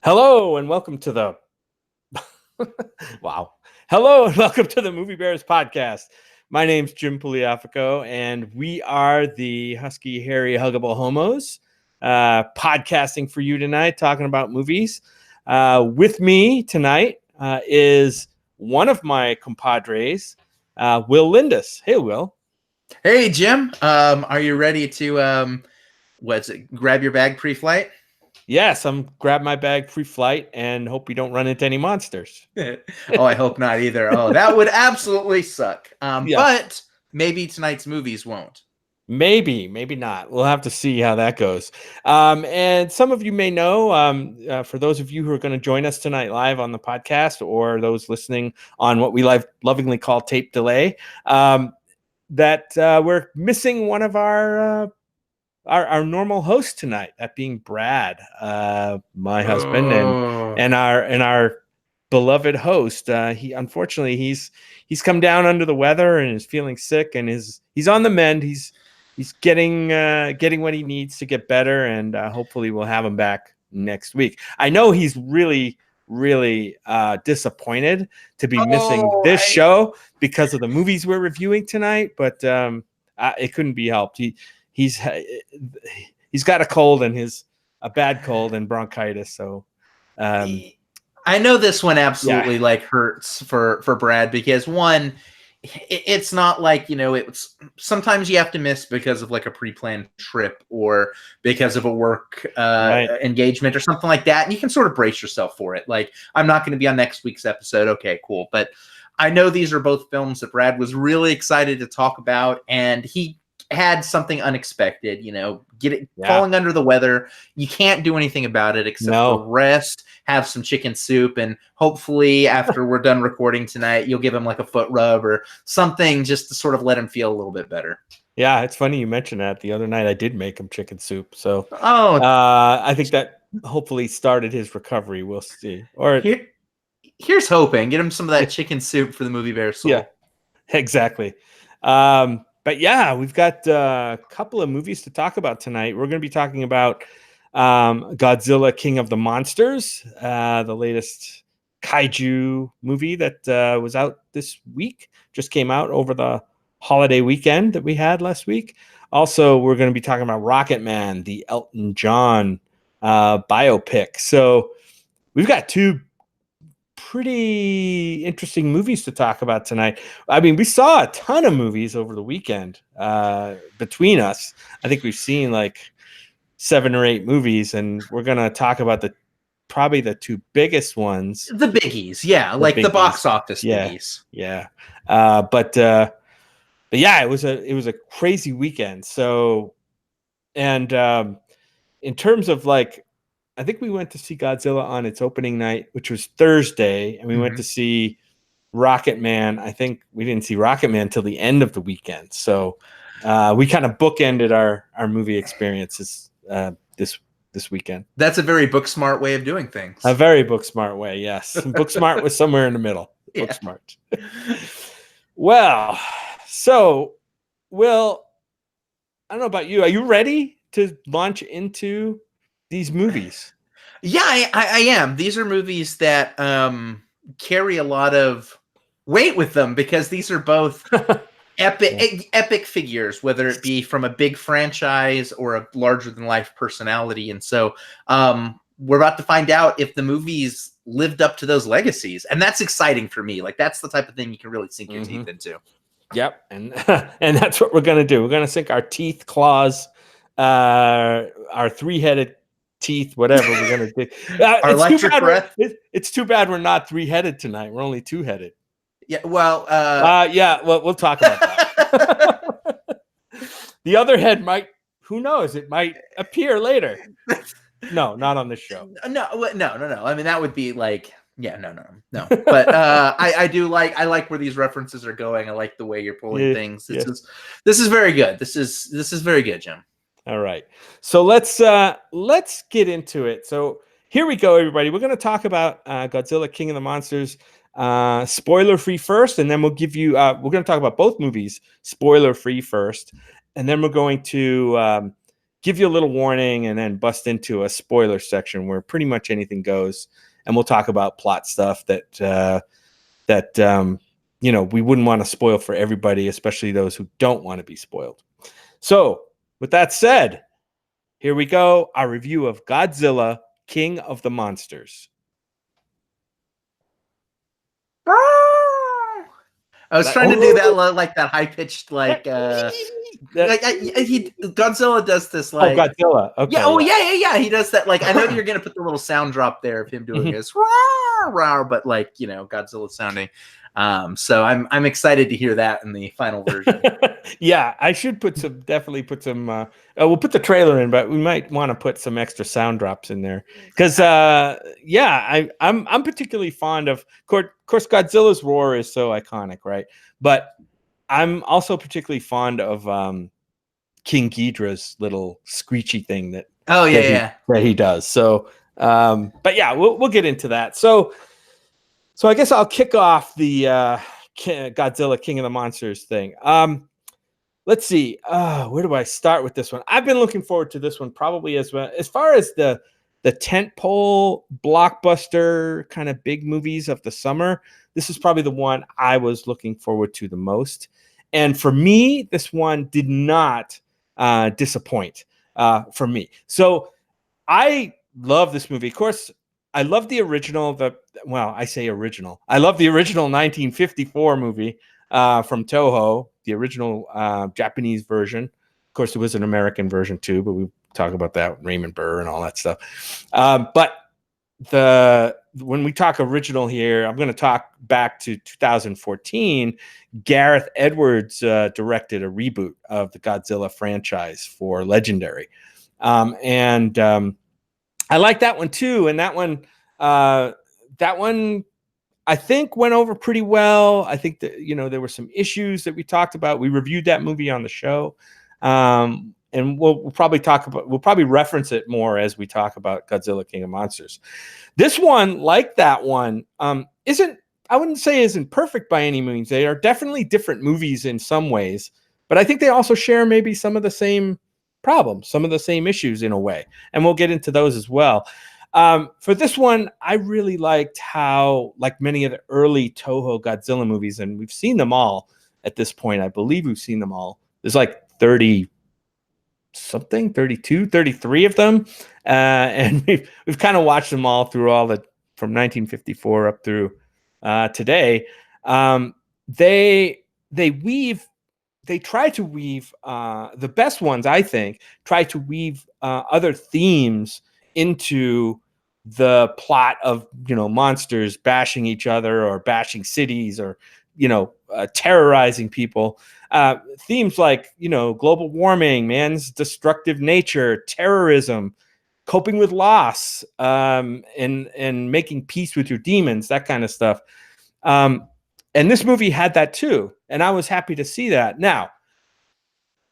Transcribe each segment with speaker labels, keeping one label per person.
Speaker 1: Hello and welcome to the wow. Hello and welcome to the Movie Bears podcast. My name's Jim Pugliafico, and we are the Husky Hairy Huggable Homos, podcasting for you tonight, talking about movies. With me tonight is one of my compadres, Will Lindus. Hey, Will.
Speaker 2: Hey, Jim. Are you ready to grab your bag pre-flight?
Speaker 1: Yes, I'm grab my bag pre-flight and hope we don't run into any monsters.
Speaker 2: Oh, I hope not either. Oh, that would absolutely suck.
Speaker 1: Yeah.
Speaker 2: But maybe tonight's movies won't.
Speaker 1: Maybe not. We'll have to see how that goes. And some of you may know, for those of you who are going to join us tonight live on the podcast, or those listening on what we lovingly call tape delay, that we're missing one of our normal hosts tonight, that being Brad, my husband, and our beloved host. He unfortunately he's come down under the weather and is feeling sick, and he's on the mend. He's getting what he needs to get better, and hopefully we'll have him back next week. I know he's really disappointed to be missing this show because of the movies we're reviewing tonight, but it couldn't be helped. He's got a cold, and a bad cold and bronchitis. So
Speaker 2: I know this one absolutely hurts for Brad, because one, it's not like, it's sometimes you have to miss because of like a pre-planned trip or because of a work engagement or something like that. And you can sort of brace yourself for it. Like, I'm not going to be on next week's episode. Okay, cool. But I know these are both films that Brad was really excited to talk about, and he had something unexpected, falling under the weather. You can't do anything about it except for rest, have some chicken soup, and hopefully after we're done recording tonight, you'll give him like a foot rub or something just to sort of let him feel a little bit better.
Speaker 1: Yeah, it's funny you mentioned that. The other night I did make him chicken soup. So I think that hopefully started his recovery. We'll see. Or
Speaker 2: here's hoping. Get him some of that chicken soup for the Movie Bear soul.
Speaker 1: Yeah, exactly. But yeah, we've got a couple of movies to talk about tonight. We're going to be talking about Godzilla, King of the Monsters, the latest kaiju movie that was out this week, just came out over the holiday weekend that we had last week. Also, we're going to be talking about Rocketman, the Elton John biopic. So we've got two pretty interesting movies to talk about tonight. I mean, we saw a ton of movies over the weekend between us. I think we've seen like 7 or 8 movies, and we're going to talk about probably the two biggest ones.
Speaker 2: The biggies, yeah, the box office biggies.
Speaker 1: Yeah. But yeah, it was a crazy weekend. So, and in terms of like, I think we went to see Godzilla on its opening night, which was Thursday, and we went to see Rocketman. I think we didn't see Rocketman till the end of the weekend. So we kind of bookended our movie experiences this weekend.
Speaker 2: That's a very book smart way of doing things.
Speaker 1: A very book smart way, yes. Book smart was somewhere in the middle. Book smart. Well, so Will, I don't know about you. Are you ready to launch into these movies?
Speaker 2: Yeah, I am. These are movies that carry a lot of weight with them, because these are both epic figures, whether it be from a big franchise or a larger than life personality. And so we're about to find out if the movies lived up to those legacies, and that's exciting for me. Like, that's the type of thing you can really sink your teeth into.
Speaker 1: Yep, and that's what we're gonna do. We're gonna sink our teeth, claws, our 3-headed teeth, whatever we're gonna do.
Speaker 2: Our electric breath.
Speaker 1: It's too bad we're not 3-headed tonight. We're only 2-headed.
Speaker 2: Yeah, well,
Speaker 1: well, we'll talk about that. The other head might, who knows? It might appear later. No, not on this show.
Speaker 2: No. I mean, that would be like, no. But I like where these references are going. I like the way you're pulling things. This is very good. This is very good, Jim.
Speaker 1: All right. So let's get into it. So here we go, everybody. We're going to talk about Godzilla, King of the Monsters, spoiler free first, and then we'll give you. We're going to talk about both movies spoiler free first, and then we're going to give you a little warning and then bust into a spoiler section where pretty much anything goes. And we'll talk about plot stuff that we wouldn't want to spoil for everybody, especially those who don't want to be spoiled. So with that said, here we go. Our review of Godzilla, King of the Monsters.
Speaker 2: I was trying to do that like that high pitched Godzilla does this like
Speaker 1: Godzilla. Okay.
Speaker 2: Yeah. He does that like I know you're gonna put the little sound drop there of him doing this but like Godzilla sounding. So I'm excited to hear that in the final version.
Speaker 1: Yeah, I should definitely put some. We'll put the trailer in, but we might want to put some extra sound drops in there because I'm particularly fond of course Godzilla's roar is so iconic, right? But I'm also particularly fond of King Ghidorah's little screechy thing that he does. So, but yeah, we'll get into that. So I guess I'll kick off the Godzilla King of the Monsters thing. Let's see. Where do I start with this one? I've been looking forward to this one probably as well. As far as the tentpole blockbuster kind of big movies of the summer, this is probably the one I was looking forward to the most. And for me, this one did not disappoint for me. So I love this movie. Of course, I love the original. I say original. I love the original 1954 movie from Toho, the original Japanese version. Of course, there was an American version too, but we talk about that, Raymond Burr and all that stuff. But when we talk original here, I'm going to talk back to 2014. Gareth Edwards directed a reboot of the Godzilla franchise for Legendary. I like that one too. And that one I think went over pretty well. I think that, there were some issues that we talked about. We reviewed that movie on the show. And we'll probably reference it more as we talk about Godzilla King of Monsters. This one, like that one, I wouldn't say isn't perfect by any means. They are definitely different movies in some ways, but I think they also share maybe some of the same problems, some of the same issues in a way. And we'll get into those as well. For this one, I really liked how, like many of the early Toho Godzilla movies, and we've seen them all at this point. I believe we've seen them all. There's like 30 something, 32, 33 of them. And we've kind of watched them all through from 1954 up through today. They try to weave, the best ones, I think, try to weave other themes into the plot of, monsters bashing each other or bashing cities or, terrorizing people. Themes like, global warming, man's destructive nature, terrorism, coping with loss, and making peace with your demons, that kind of stuff. And this movie had that too. And I was happy to see that. Now,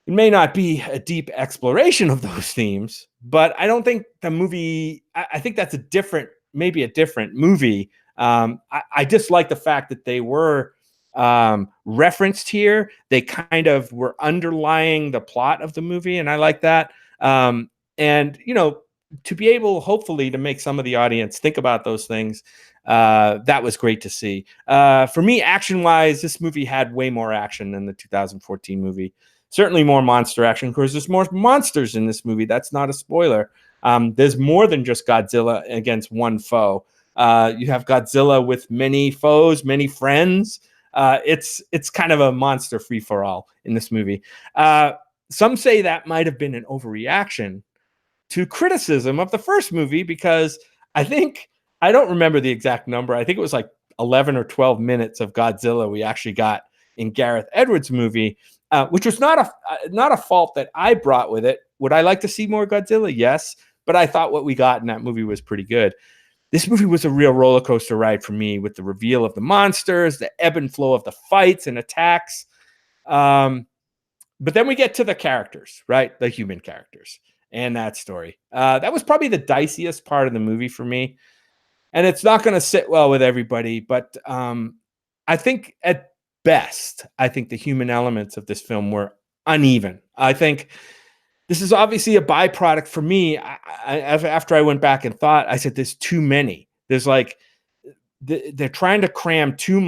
Speaker 1: it may not be a deep exploration of those themes, but I don't think the movie, I think that's maybe a different movie. I just like the fact that they were referenced here. They kind of were underlying the plot of the movie, and I like that. And, to be able, hopefully, to make some of the audience think about those things, that was great to see. For me, action-wise, this movie had way more action than the 2014 movie. Certainly more monster action. Of course, there's more monsters in this movie. That's not a spoiler. There's more than just Godzilla against one foe. You have Godzilla with many foes, many friends. It's kind of a monster free-for-all in this movie. Some say that might have been an overreaction to criticism of the first movie, because I don't remember the exact number. I think it was like 11 or 12 minutes of Godzilla we actually got in Gareth Edwards' movie, which was not a fault that I brought with it. Would I like to see more Godzilla? Yes, but I thought what we got in that movie was pretty good. This movie was a real roller coaster ride for me, with the reveal of the monsters, the ebb and flow of the fights and attacks. But then we get to the characters, right? The human characters and that story. That was probably the diciest part of the movie for me. And it's not going to sit well with everybody, but I think at best, the human elements of this film were uneven. I think this is obviously a byproduct for me. After I went back and thought, I said, there's too many. There's like, they're trying to cram too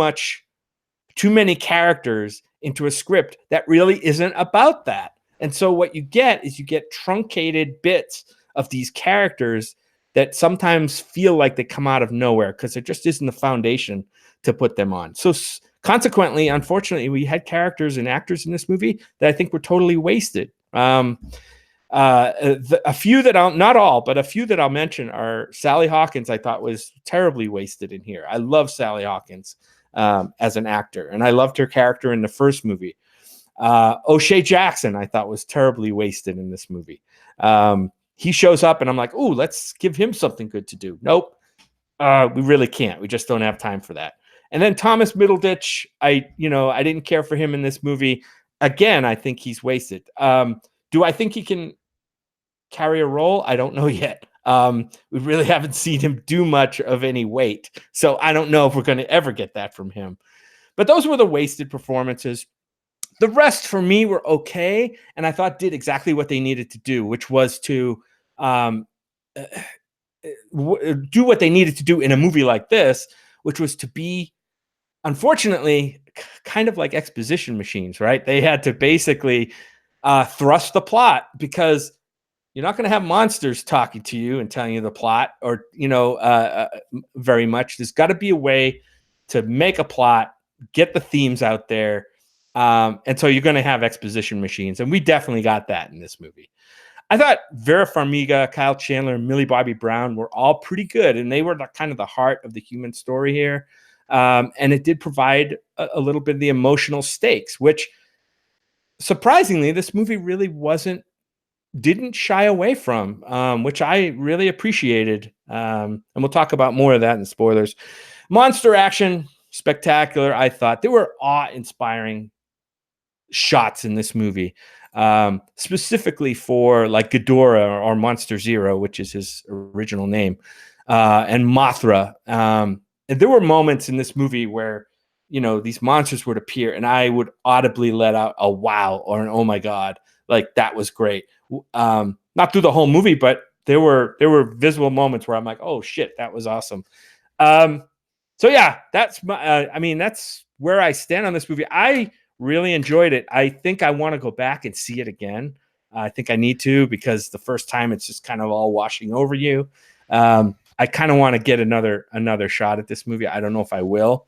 Speaker 1: many characters into a script that really isn't about that. And so what you get is you get truncated bits of these characters that sometimes feel like they come out of nowhere because there just isn't the foundation to put them on. So consequently, unfortunately, we had characters and actors in this movie that I think were totally wasted. A few that not all, but a few that I'll mention are Sally Hawkins. I thought was terribly wasted in here. I love Sally Hawkins as an actor, and I loved her character in the first movie. O'Shea Jackson, I thought was terribly wasted in this movie. He shows up, and I'm like, "Ooh, let's give him something good to do." Nope, we really can't. We just don't have time for that. And then Thomas Middleditch, I didn't care for him in this movie. Again, I think he's wasted. Do I think he can carry a role? I don't know yet. We really haven't seen him do much of any weight. So I don't know if we're going to ever get that from him. But those were the wasted performances. The rest for me were okay. And I thought did exactly what they needed to do, which was to do what they needed to do in a movie like this, which was to be, unfortunately, kind of like exposition machines, right? They had to basically thrust the plot, because you're not going to have monsters talking to you and telling you the plot, or, very much. There's got to be a way to make a plot, get the themes out there. And so you're going to have exposition machines. And we definitely got that in this movie. I thought Vera Farmiga, Kyle Chandler, and Millie Bobby Brown were all pretty good. And they were kind of the heart of the human story here. And it did provide a little bit of the emotional stakes, which surprisingly, this movie really didn't shy away from, which I really appreciated. And we'll talk about more of that in spoilers. Monster action, spectacular. I thought there were awe-inspiring shots in this movie, specifically for like Ghidorah or Monster Zero, which is his original name, and Mothra. And there were moments in this movie where, these monsters would appear and I would audibly let out a wow or an oh my God. Like, that was great. Not through the whole movie, but there were visual moments where I'm like, oh shit, that was awesome. So yeah, that's that's where I stand on this movie. I really enjoyed it. I think I want to go back and see it again. I think I need to, because the first time it's just kind of all washing over you. I kind of want to get another shot at this movie. I don't know if I will,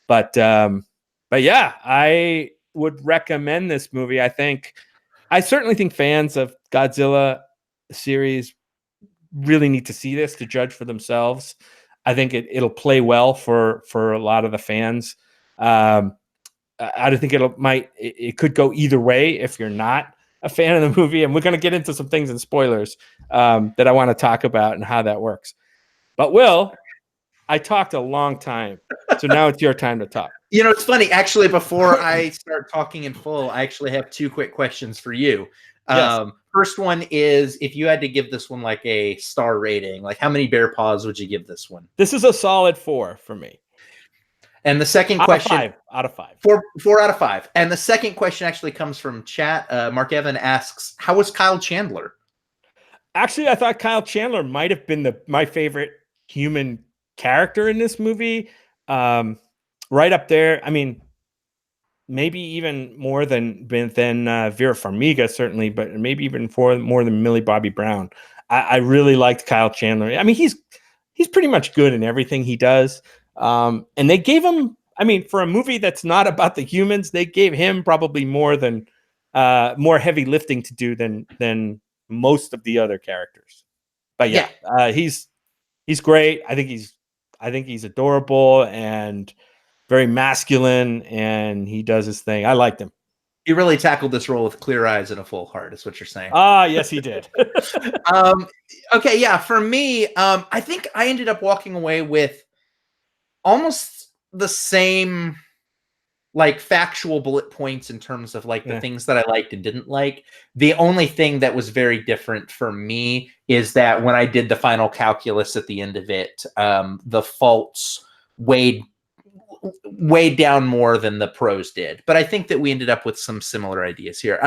Speaker 1: but yeah, I would recommend this movie. I certainly think fans of Godzilla series really need to see this to judge for themselves. I think it'll play well for a lot of the fans. I don't think it could go either way if you're not a fan of the movie. And we're going to get into some things in spoilers that I want to talk about and how that works. But Will, I talked a long time, so now it's your time to talk.
Speaker 2: It's funny. Actually, before I start talking in full, I actually have two quick questions for you. Yes. First one is, if you had to give this one like a star rating, like how many bear paws would you give this one?
Speaker 1: This is a solid 4 for me.
Speaker 2: And the second question,
Speaker 1: out of 5.
Speaker 2: 4 out of 5. And the second question actually comes from chat. Mark Evan asks, how was Kyle Chandler?
Speaker 1: Actually, I thought Kyle Chandler might have been my favorite human character in this movie. Right up there. I mean, maybe even more than Vera Farmiga, certainly, but maybe even more than Millie Bobby Brown. I really liked Kyle Chandler. I mean, he's pretty much good in everything he does. And they gave him, for a movie that's not about the humans, they gave him probably more heavy lifting to do than most of the other characters. But yeah. He's great. I think he's adorable and very masculine, and he does his thing. I liked him.
Speaker 2: He really tackled this role with clear eyes and a full heart, is what you're saying.
Speaker 1: Yes, he did.
Speaker 2: Okay, yeah, for me, I think I ended up walking away with almost the same like factual bullet points in terms of like the things that I liked and didn't like. The only thing that was very different for me is that when I did the final calculus at the end of it, the faults weighed weighed down more than the pros did. But I think that we ended up with some similar ideas here.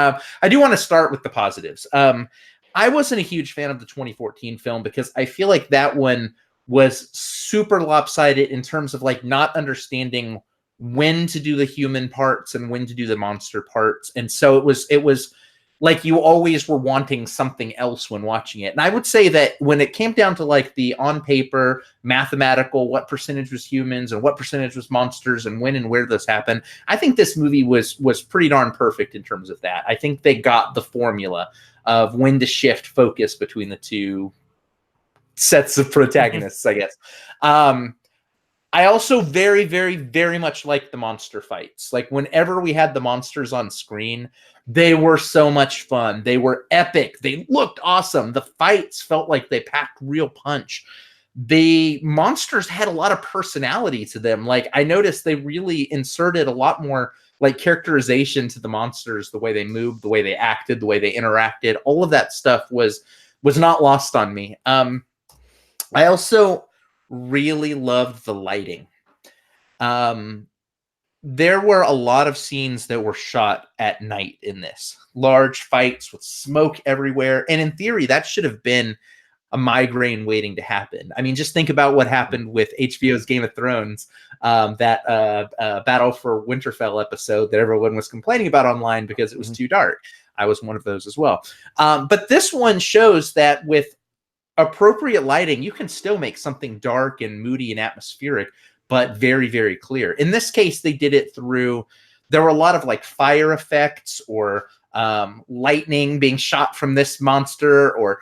Speaker 2: I do want to start with the positives. I wasn't a huge fan of the 2014 film because I feel like that one was super lopsided in terms of like not understanding when to do the human parts and when to do the monster parts. And so it was like you always were wanting something else when watching it. And I would say that when it came down to like the on paper mathematical, what percentage was humans and what percentage was monsters and when and where this happened, I think this movie was pretty darn perfect in terms of that. I think they got the formula of when to shift focus between the two sets of protagonists, I guess. I also very, very, very much like the monster fights. Like whenever we had the monsters on screen, they were so much fun. They were epic. They looked awesome. The fights felt like they packed real punch. The monsters had a lot of personality to them. Like I noticed they really inserted a lot more like characterization to the monsters, the way they moved, the way they acted, the way they interacted. All of that stuff was not lost on me. I also really loved the lighting. There were a lot of scenes that were shot at night in this. Large fights with smoke everywhere. And in theory, that should have been a migraine waiting to happen. I mean, just think about what happened with HBO's Game of Thrones, that Battle for Winterfell episode that everyone was complaining about online because it was too dark. I was one of those as well. But this one shows that with appropriate lighting, you can still make something dark and moody and atmospheric, but very, very clear. In this case, they did it through, there were a lot of like fire effects or lightning being shot from this monster or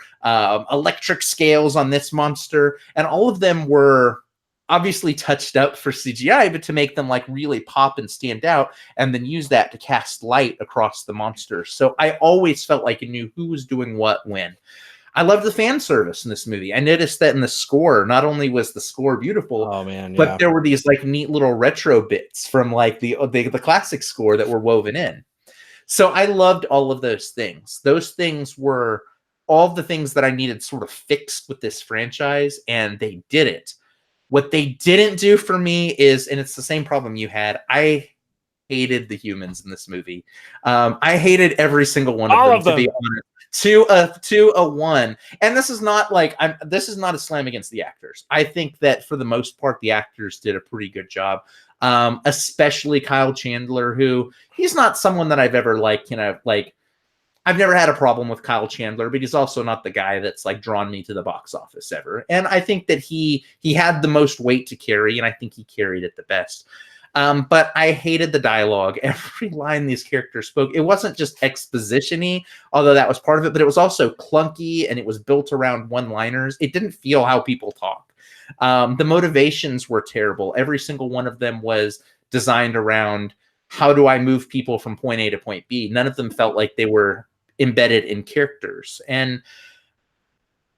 Speaker 2: electric scales on this monster. And all of them were obviously touched up for CGI, but to make them like really pop and stand out and then use that to cast light across the monsters. So I always felt like I knew who was doing what when. I loved the fan service in this movie. I noticed that in the score, not only was the score beautiful, but there were these like neat little retro bits from like the classic score that were woven in. So I loved all of those things. Those things were all the things that I needed sort of fixed with this franchise, and they did it. What they didn't do for me is, and it's the same problem you had, I hated the humans in this movie. I hated every single one of them, to be honest. To a one. And this is not like this is not a slam against the actors. I think that for the most part the actors did a pretty good job. Especially Kyle Chandler, who he's not someone that I've ever like, you know, like I've never had a problem with Kyle Chandler, but he's also not the guy that's like drawn me to the box office ever. And I think that he had the most weight to carry, and I think he carried it the best. But I hated the dialogue. Every line these characters spoke, it wasn't just exposition-y, although that was part of it, but it was also clunky, and it was built around one-liners. It didn't feel how people talk. The motivations were terrible. Every single one of them was designed around how do I move people from point A to point B. None of them felt like they were embedded in characters. And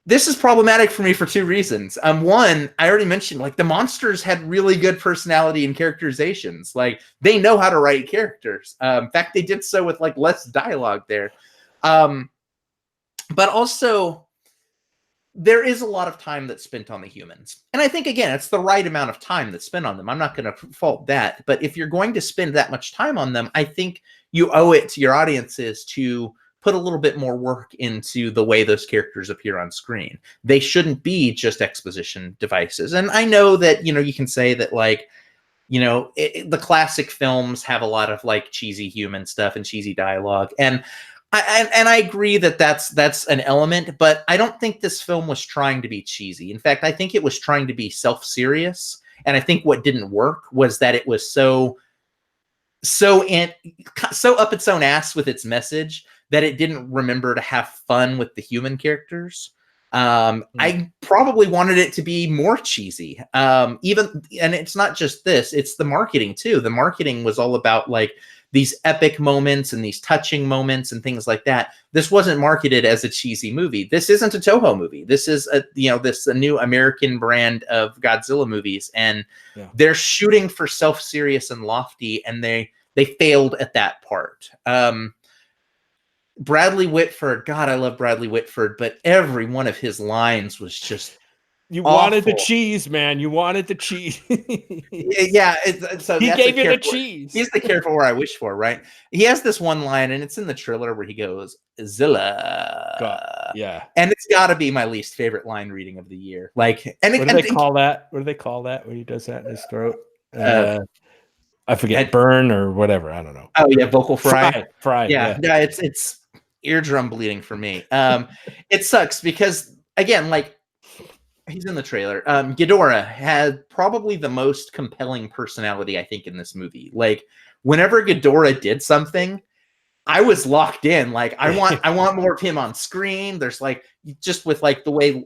Speaker 2: this is problematic for me for two reasons. One, I already mentioned, like the monsters had really good personality and characterizations. Like they know how to write characters. In fact, they did so with like less dialogue there. But also, there is a lot of time that's spent on the humans. And I think, again, it's the right amount of time that's spent on them. I'm not going to fault that. But if you're going to spend that much time on them, I think you owe it to your audiences to put a little bit more work into the way those characters appear on screen. They shouldn't be just exposition devices. And I know that, you know, you can say that like, you know, the classic films have a lot of like cheesy human stuff and cheesy dialogue. And I agree that that's an element, but I don't think this film was trying to be cheesy. In fact, I think it was trying to be self-serious. And I think what didn't work was that it was so up its own ass with its message that it didn't remember to have fun with the human characters. I probably wanted it to be more cheesy. And it's not just this, it's the marketing too. The marketing was all about like these epic moments and these touching moments and things like that. This wasn't marketed as a cheesy movie. This isn't a Toho movie. This is a new American brand of Godzilla movies. And they're shooting for self-serious and lofty, and they failed at that part. Bradley Whitford, God, I love Bradley Whitford, but every one of his lines was just
Speaker 1: You wanted the
Speaker 2: awful.
Speaker 1: cheese, man. You wanted the cheese.
Speaker 2: Yeah, so
Speaker 1: He
Speaker 2: that's
Speaker 1: gave
Speaker 2: a
Speaker 1: you the
Speaker 2: careful.
Speaker 1: cheese.
Speaker 2: He's the careful where I wish for, right? He has this one line, and it's in the trailer where he goes,
Speaker 1: God,
Speaker 2: Zilla.
Speaker 1: yeah.
Speaker 2: And it's got to be my least favorite line reading of the year. Like, and
Speaker 1: What do they call that? What do they call that when he does that in his throat? I forget, burn or whatever. I don't know.
Speaker 2: Oh yeah, vocal fry.
Speaker 1: Fry.
Speaker 2: Yeah, yeah, it's eardrum bleeding for me. It sucks because again, like he's in the trailer. Ghidorah had probably the most compelling personality, I think, in this movie. Like whenever Ghidorah did something, I was locked in. Like I want more of him on screen. There's like just with like the way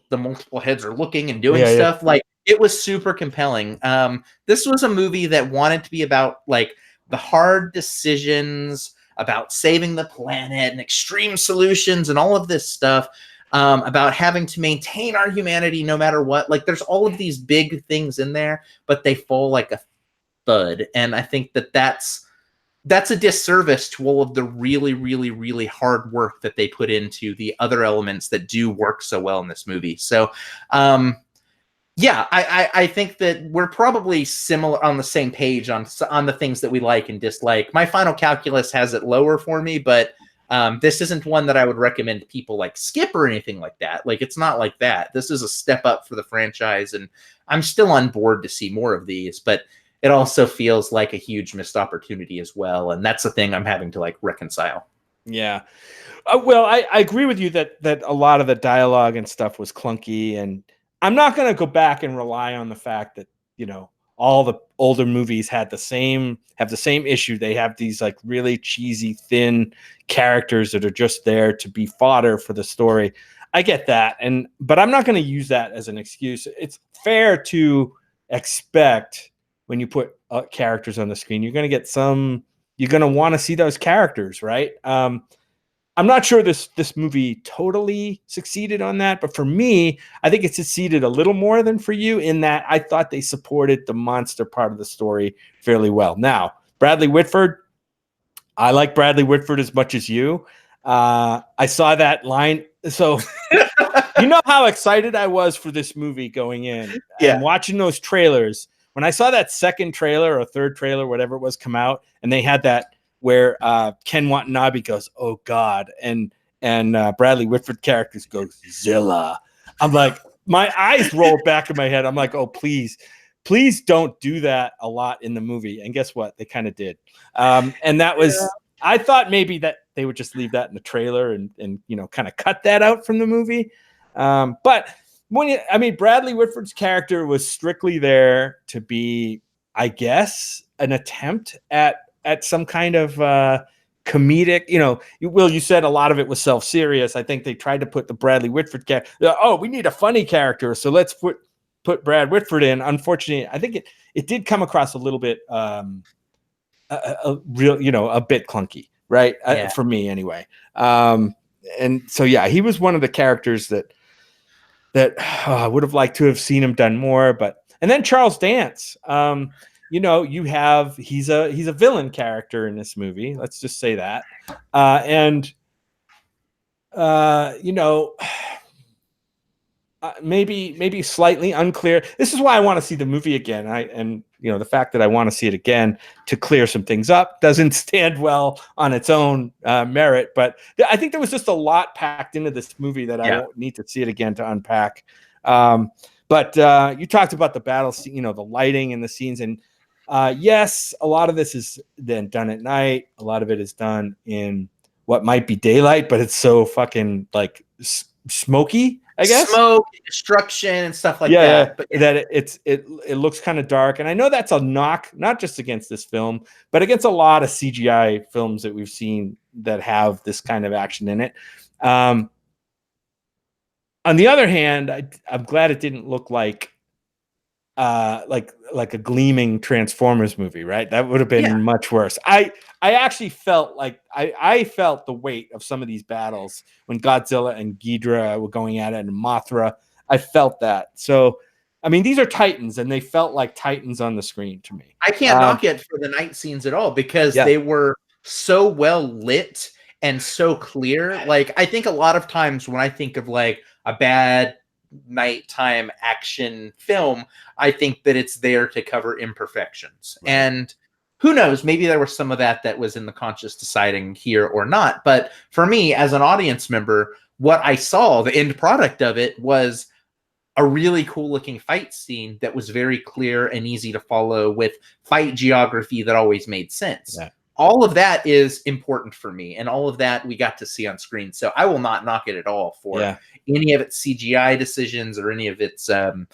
Speaker 2: the multiple heads are looking and doing stuff. Like it was super compelling. This was a movie that wanted to be about like the hard decisions about saving the planet and extreme solutions and all of this stuff. About having to maintain our humanity no matter what. Like there's all of these big things in there, but they fall like a thud. And I think that that's a disservice to all of the really, really, really hard work that they put into the other elements that do work so well in this movie. So, yeah, I think that we're probably similar on the same page on the things that we like and dislike. My final calculus has it lower for me, but this isn't one that I would recommend people like skip or anything like that. Like it's not like that. This is a step up for the franchise, and I'm still on board to see more of these, but it also feels like a huge missed opportunity as well. And that's the thing I'm having to like reconcile.
Speaker 1: Yeah. Well, I agree with you that a lot of the dialogue and stuff was clunky, and I'm not going to go back and rely on the fact that, you know, all the older movies have the same issue. They have these like really cheesy, thin characters that are just there to be fodder for the story. I get that. But I'm not going to use that as an excuse. It's fair to expect when you put characters on the screen, you're going to want to see those characters, right? I'm not sure this movie totally succeeded on that, but for me, I think it succeeded a little more than for you in that I thought they supported the monster part of the story fairly well. Now, Bradley Whitford, I like Bradley Whitford as much as you. I saw that line. So you know how excited I was for this movie going in and watching those trailers. When I saw that second trailer or third trailer, whatever it was, come out, and they had that where Ken Watanabe goes, "Oh God," and Bradley Whitford characters go, "Zilla." I'm like, my eyes rolled back in my head. I'm like, "Oh, please don't do that a lot in the movie." And guess what? They kind of did. And that was, I thought maybe that they would just leave that in the trailer and you know, kind of cut that out from the movie. But Bradley Whitford's character was strictly there to be, I guess, an attempt at some kind of comedic, you know. Will, you said a lot of it was self-serious. I think they tried to put the Bradley Whitford character. Oh, we need a funny character, so let's put Brad Whitford in. Unfortunately, I think it did come across a little bit a bit clunky, right? For me anyway. And so yeah, he was one of the characters that I would have liked to have seen him done more. But and then Charles Dance, you know, he's a villain character in this movie. Let's just say that, you know, maybe slightly unclear. This is why I want to see the movie again. And you know, the fact that I want to see it again to clear some things up doesn't stand well on its own merit. But I think there was just a lot packed into this movie that I don't need to see it again to unpack. But you talked about the battle scene, you know, the lighting and the scenes, and yes, a lot of this is then done at night. A lot of it is done in what might be daylight, but it's so fucking like smoky, I guess.
Speaker 2: Smoke, destruction, and stuff like that. But
Speaker 1: that it looks kind of dark, and I know that's a knock, not just against this film, but against a lot of CGI films that we've seen that have this kind of action in it. On the other hand, I'm glad it didn't look like a gleaming Transformers movie, right? That would have been much worse. I actually felt like I felt the weight of some of these battles when Godzilla and Ghidorah were going at it, and Mothra. I felt that. So, I mean, these are Titans, and they felt like Titans on the screen to me.
Speaker 2: I can't knock it for the night scenes at all because they were so well lit and so clear. Like, I think a lot of times when I think of like a bad nighttime action film. I think that it's there to cover imperfections. Right. And who knows, maybe there was some of that was in the conscious deciding here or not. But for me, as an audience member, what I saw, the end product of it, was a really cool looking fight scene that was very clear and easy to follow, with fight geography that always made sense. Yeah. All of that is important for me, and all of that we got to see on screen. So I will not knock it at all for any of its CGI decisions or any of its kind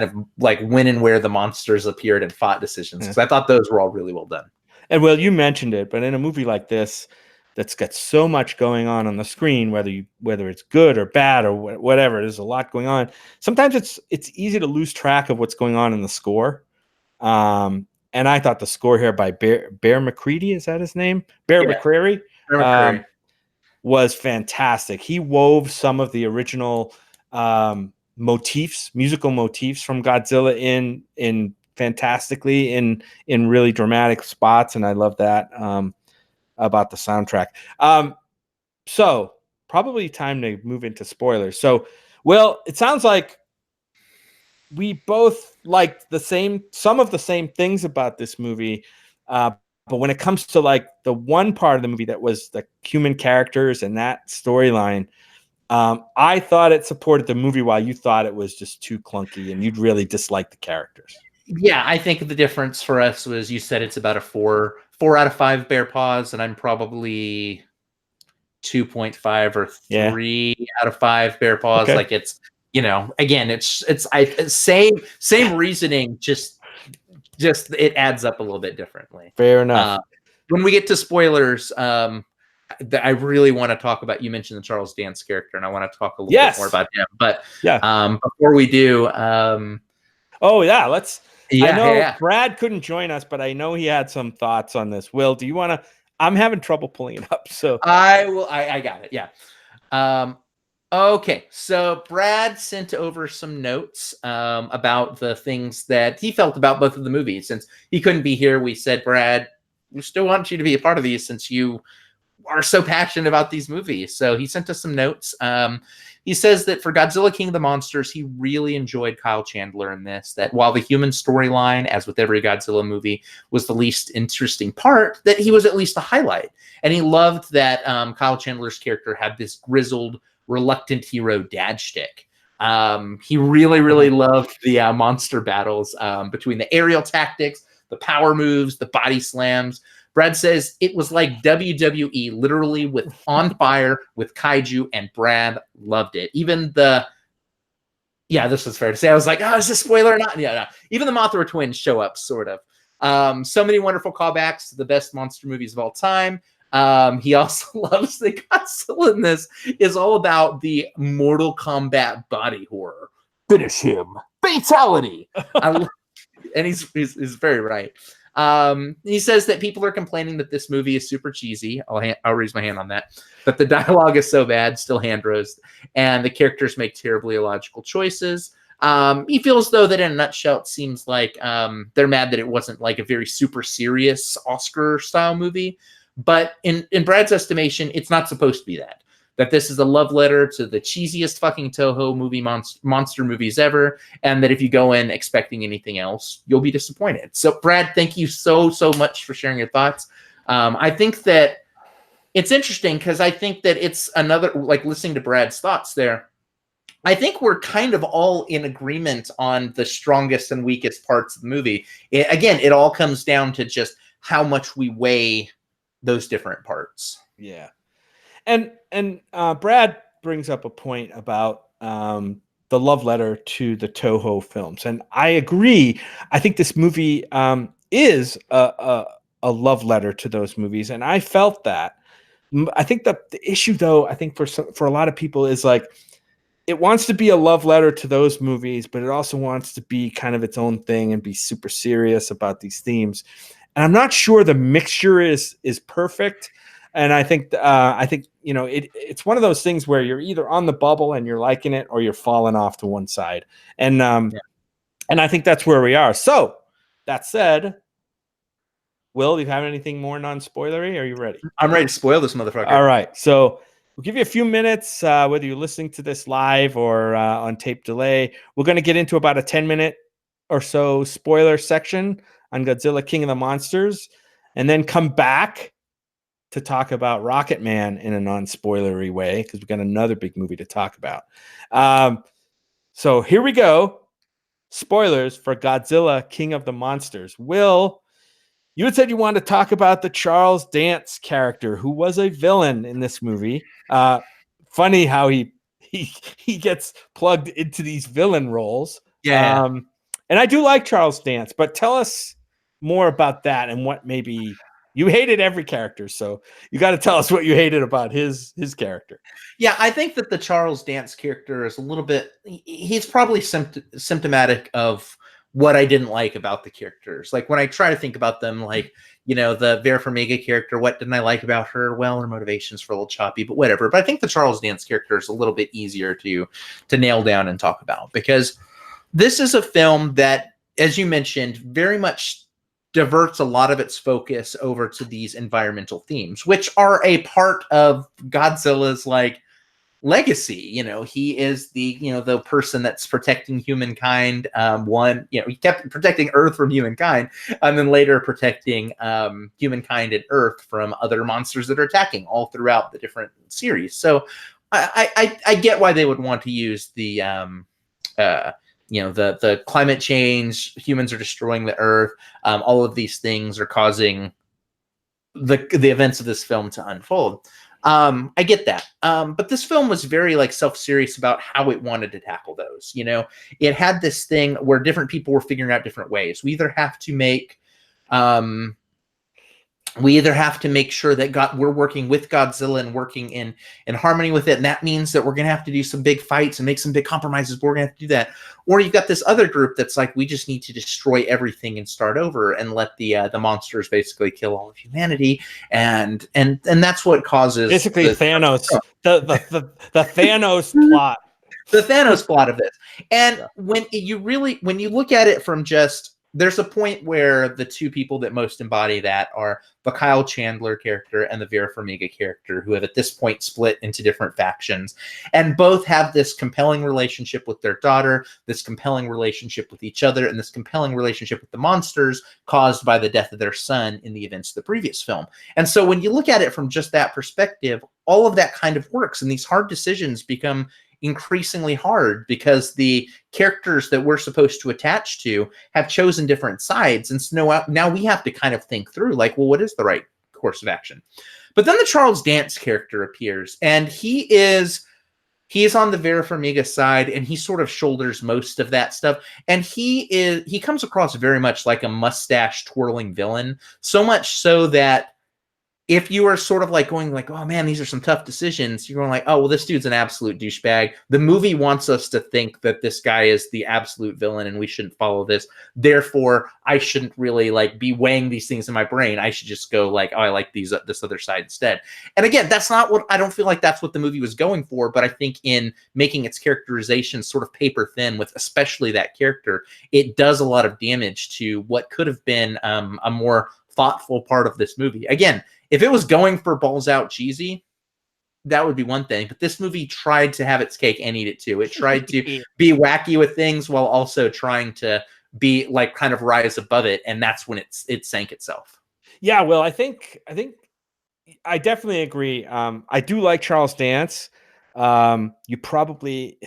Speaker 2: of like when and where the monsters appeared and fought decisions. Because I thought those were all really well done.
Speaker 1: And well, you mentioned it, but in a movie like this, that's got so much going on the screen, whether it's good or bad or whatever, there's a lot going on. Sometimes it's easy to lose track of what's going on in the score. And I thought the score here by Bear McCreary, is that his name? McCreary, was fantastic. He wove some of the original musical motifs from Godzilla in fantastically in really dramatic spots, and I love that about the soundtrack. So probably time to move into spoilers. So, Will, it sounds like we both liked some of the same things about this movie, but when it comes to like the one part of the movie that was the human characters and that storyline, I thought it supported the movie, while you thought it was just too clunky and you'd really dislike the characters.
Speaker 2: Yeah, I think the difference for us was, you said it's about a 4 out of 5 bear paws, and I'm probably 2.5 or 3 out of 5 bear paws. Okay. Like, it's, again, it's same reasoning, just it adds up a little bit differently.
Speaker 1: Fair enough.
Speaker 2: When we get to spoilers, I really want to talk about, you mentioned the Charles Dance character, and I want to talk a little bit more about him. But before we do,
Speaker 1: I know Brad couldn't join us, but I know he had some thoughts on this. Will, do you want to? I'm having trouble pulling it up, so
Speaker 2: I will. I got it. Yeah. Okay, so Brad sent over some notes about the things that he felt about both of the movies. Since he couldn't be here, we said, Brad, we still want you to be a part of these since you are so passionate about these movies. So he sent us some notes. He says that for Godzilla King of the Monsters, he really enjoyed Kyle Chandler in this, that while the human storyline, as with every Godzilla movie, was the least interesting part, that he was at least a highlight. And he loved that Kyle Chandler's character had this grizzled, reluctant hero dad shtick. He really, really loved the monster battles between the aerial tactics, the power moves, the body slams. Brad says it was like WWE, literally on fire with kaiju, and Brad loved it. Even this is fair to say. I was like, is this a spoiler or not? Yeah, no. Even the Mothra twins show up, sort of. So many wonderful callbacks to the best monster movies of all time. He also loves the Godzilla in this is all about the Mortal Kombat body horror. Finish him. Fatality. And he's very right. He says that people are complaining that this movie is super cheesy. I'll raise my hand on that. But the dialogue is so bad, still hand roast, and the characters make terribly illogical choices. He feels, though, that in a nutshell, it seems like they're mad that it wasn't like a very super serious Oscar-style movie. But in Brad's estimation, it's not supposed to be that. That this is a love letter to the cheesiest fucking Toho movie monster movies ever, and that if you go in expecting anything else, you'll be disappointed. So, Brad, thank you so much for sharing your thoughts. I think that it's interesting because I think that it's another, like, listening to Brad's thoughts there, I think we're kind of all in agreement on the strongest and weakest parts of the movie. It all comes down to just how much we weigh those different parts.
Speaker 1: Yeah. And Brad brings up a point about the love letter to the Toho films, and I agree. I think this movie is a love letter to those movies, and I felt that. I think the issue, though, I think for a lot of people is like it wants to be a love letter to those movies, but it also wants to be kind of its own thing and be super serious about these themes. And I'm not sure the mixture is perfect. And I think it's one of those things where you're either on the bubble and you're liking it, or you're falling off to one side. And and I think that's where we are. So that said, Will, do you have anything more non-spoilery? Are you ready?
Speaker 2: I'm ready to spoil this motherfucker.
Speaker 1: All right. So We'll give you a few minutes, whether you're listening to this live or on tape delay. We're going to get into about a 10-minute or so spoiler section on Godzilla King of the Monsters, and then come back to talk about Rocketman in a non-spoilery way, because we've got another big movie to talk about. So here we go. Spoilers for Godzilla King of the Monsters. Will, you had said you wanted to talk about the Charles Dance character, who was a villain in this movie. Funny how he gets plugged into these villain roles.
Speaker 2: Yeah.
Speaker 1: And I do like Charles Dance, but tell us more about that and what maybe you hated every character. So you got to tell us what you hated about his character.
Speaker 2: Yeah, I think that the Charles Dance character is a little bit, he's probably symptomatic of what I didn't like about the characters. Like when I try to think about them, like, the Vera Farmiga character, what didn't I like about her? Well, her motivations were a little choppy, but whatever. But I think the Charles Dance character is a little bit easier to nail down and talk about, because this is a film that, as you mentioned, very much diverts a lot of its focus over to these environmental themes, which are a part of Godzilla's legacy. He is the person that's protecting humankind. He kept protecting Earth from humankind, and then later protecting humankind and Earth from other monsters that are attacking all throughout the different series. So I get why they would want to use the the climate change, humans are destroying the Earth, all of these things are causing the events of this film to unfold. I get that. But this film was very self-serious about how it wanted to tackle those. It had this thing where different people were figuring out different ways. We either have to make sure that we're working with Godzilla and working in harmony with it, and that means that we're going to have to do some big fights and make some big compromises, but we're going to have to do that. Or you've got this other group that's like, we just need to destroy everything and start over and let the monsters basically kill all of humanity, and that's what causes
Speaker 1: basically Thanos, the Thanos plot.
Speaker 2: The Thanos plot of this. And when you look at it from there's a point where the two people that most embody that are the Kyle Chandler character and the Vera Farmiga character, who have at this point split into different factions, and both have this compelling relationship with their daughter, this compelling relationship with each other, and this compelling relationship with the monsters caused by the death of their son in the events of the previous film. And so when you look at it from just that perspective, all of that kind of works, and these hard decisions become increasingly hard because the characters that we're supposed to attach to have chosen different sides. And so now we have to kind of think through, what is the right course of action? But then the Charles Dance character appears, and he is on the Vera Farmiga side, and he sort of shoulders most of that stuff. And he comes across very much like a mustache twirling villain, so much so that if you are sort of going oh man, these are some tough decisions, you're going oh, well, this dude's an absolute douchebag. The movie wants us to think that this guy is the absolute villain and we shouldn't follow this. Therefore, I shouldn't really be weighing these things in my brain. I should just go oh, I like this other side instead. And again, that's not what, I don't feel like that's what the movie was going for, but I think in making its characterization sort of paper thin with especially that character, it does a lot of damage to what could have been a more thoughtful part of this movie. Again, if it was going for balls out cheesy, that would be one thing. But this movie tried to have its cake and eat it too. It tried to be wacky with things while also trying to be kind of rise above it, and that's when it sank itself.
Speaker 1: Yeah, well, I think I definitely agree. I do like Charles Dance. You probably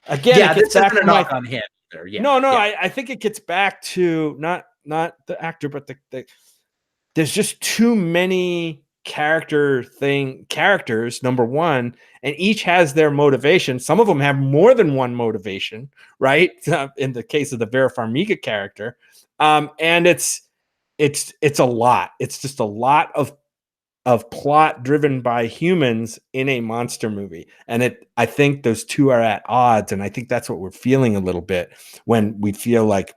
Speaker 1: again,
Speaker 2: this isn't a knock on him either. Yeah,
Speaker 1: no, I think it gets back to not the actor, but the there's just too many characters, number one, and each has their motivation. Some of them have more than one motivation, right? In the case of the Vera Farmiga character. And it's a lot. It's just a lot of plot driven by humans in a monster movie. And I think those two are at odds. And I think that's what we're feeling a little bit when we feel like,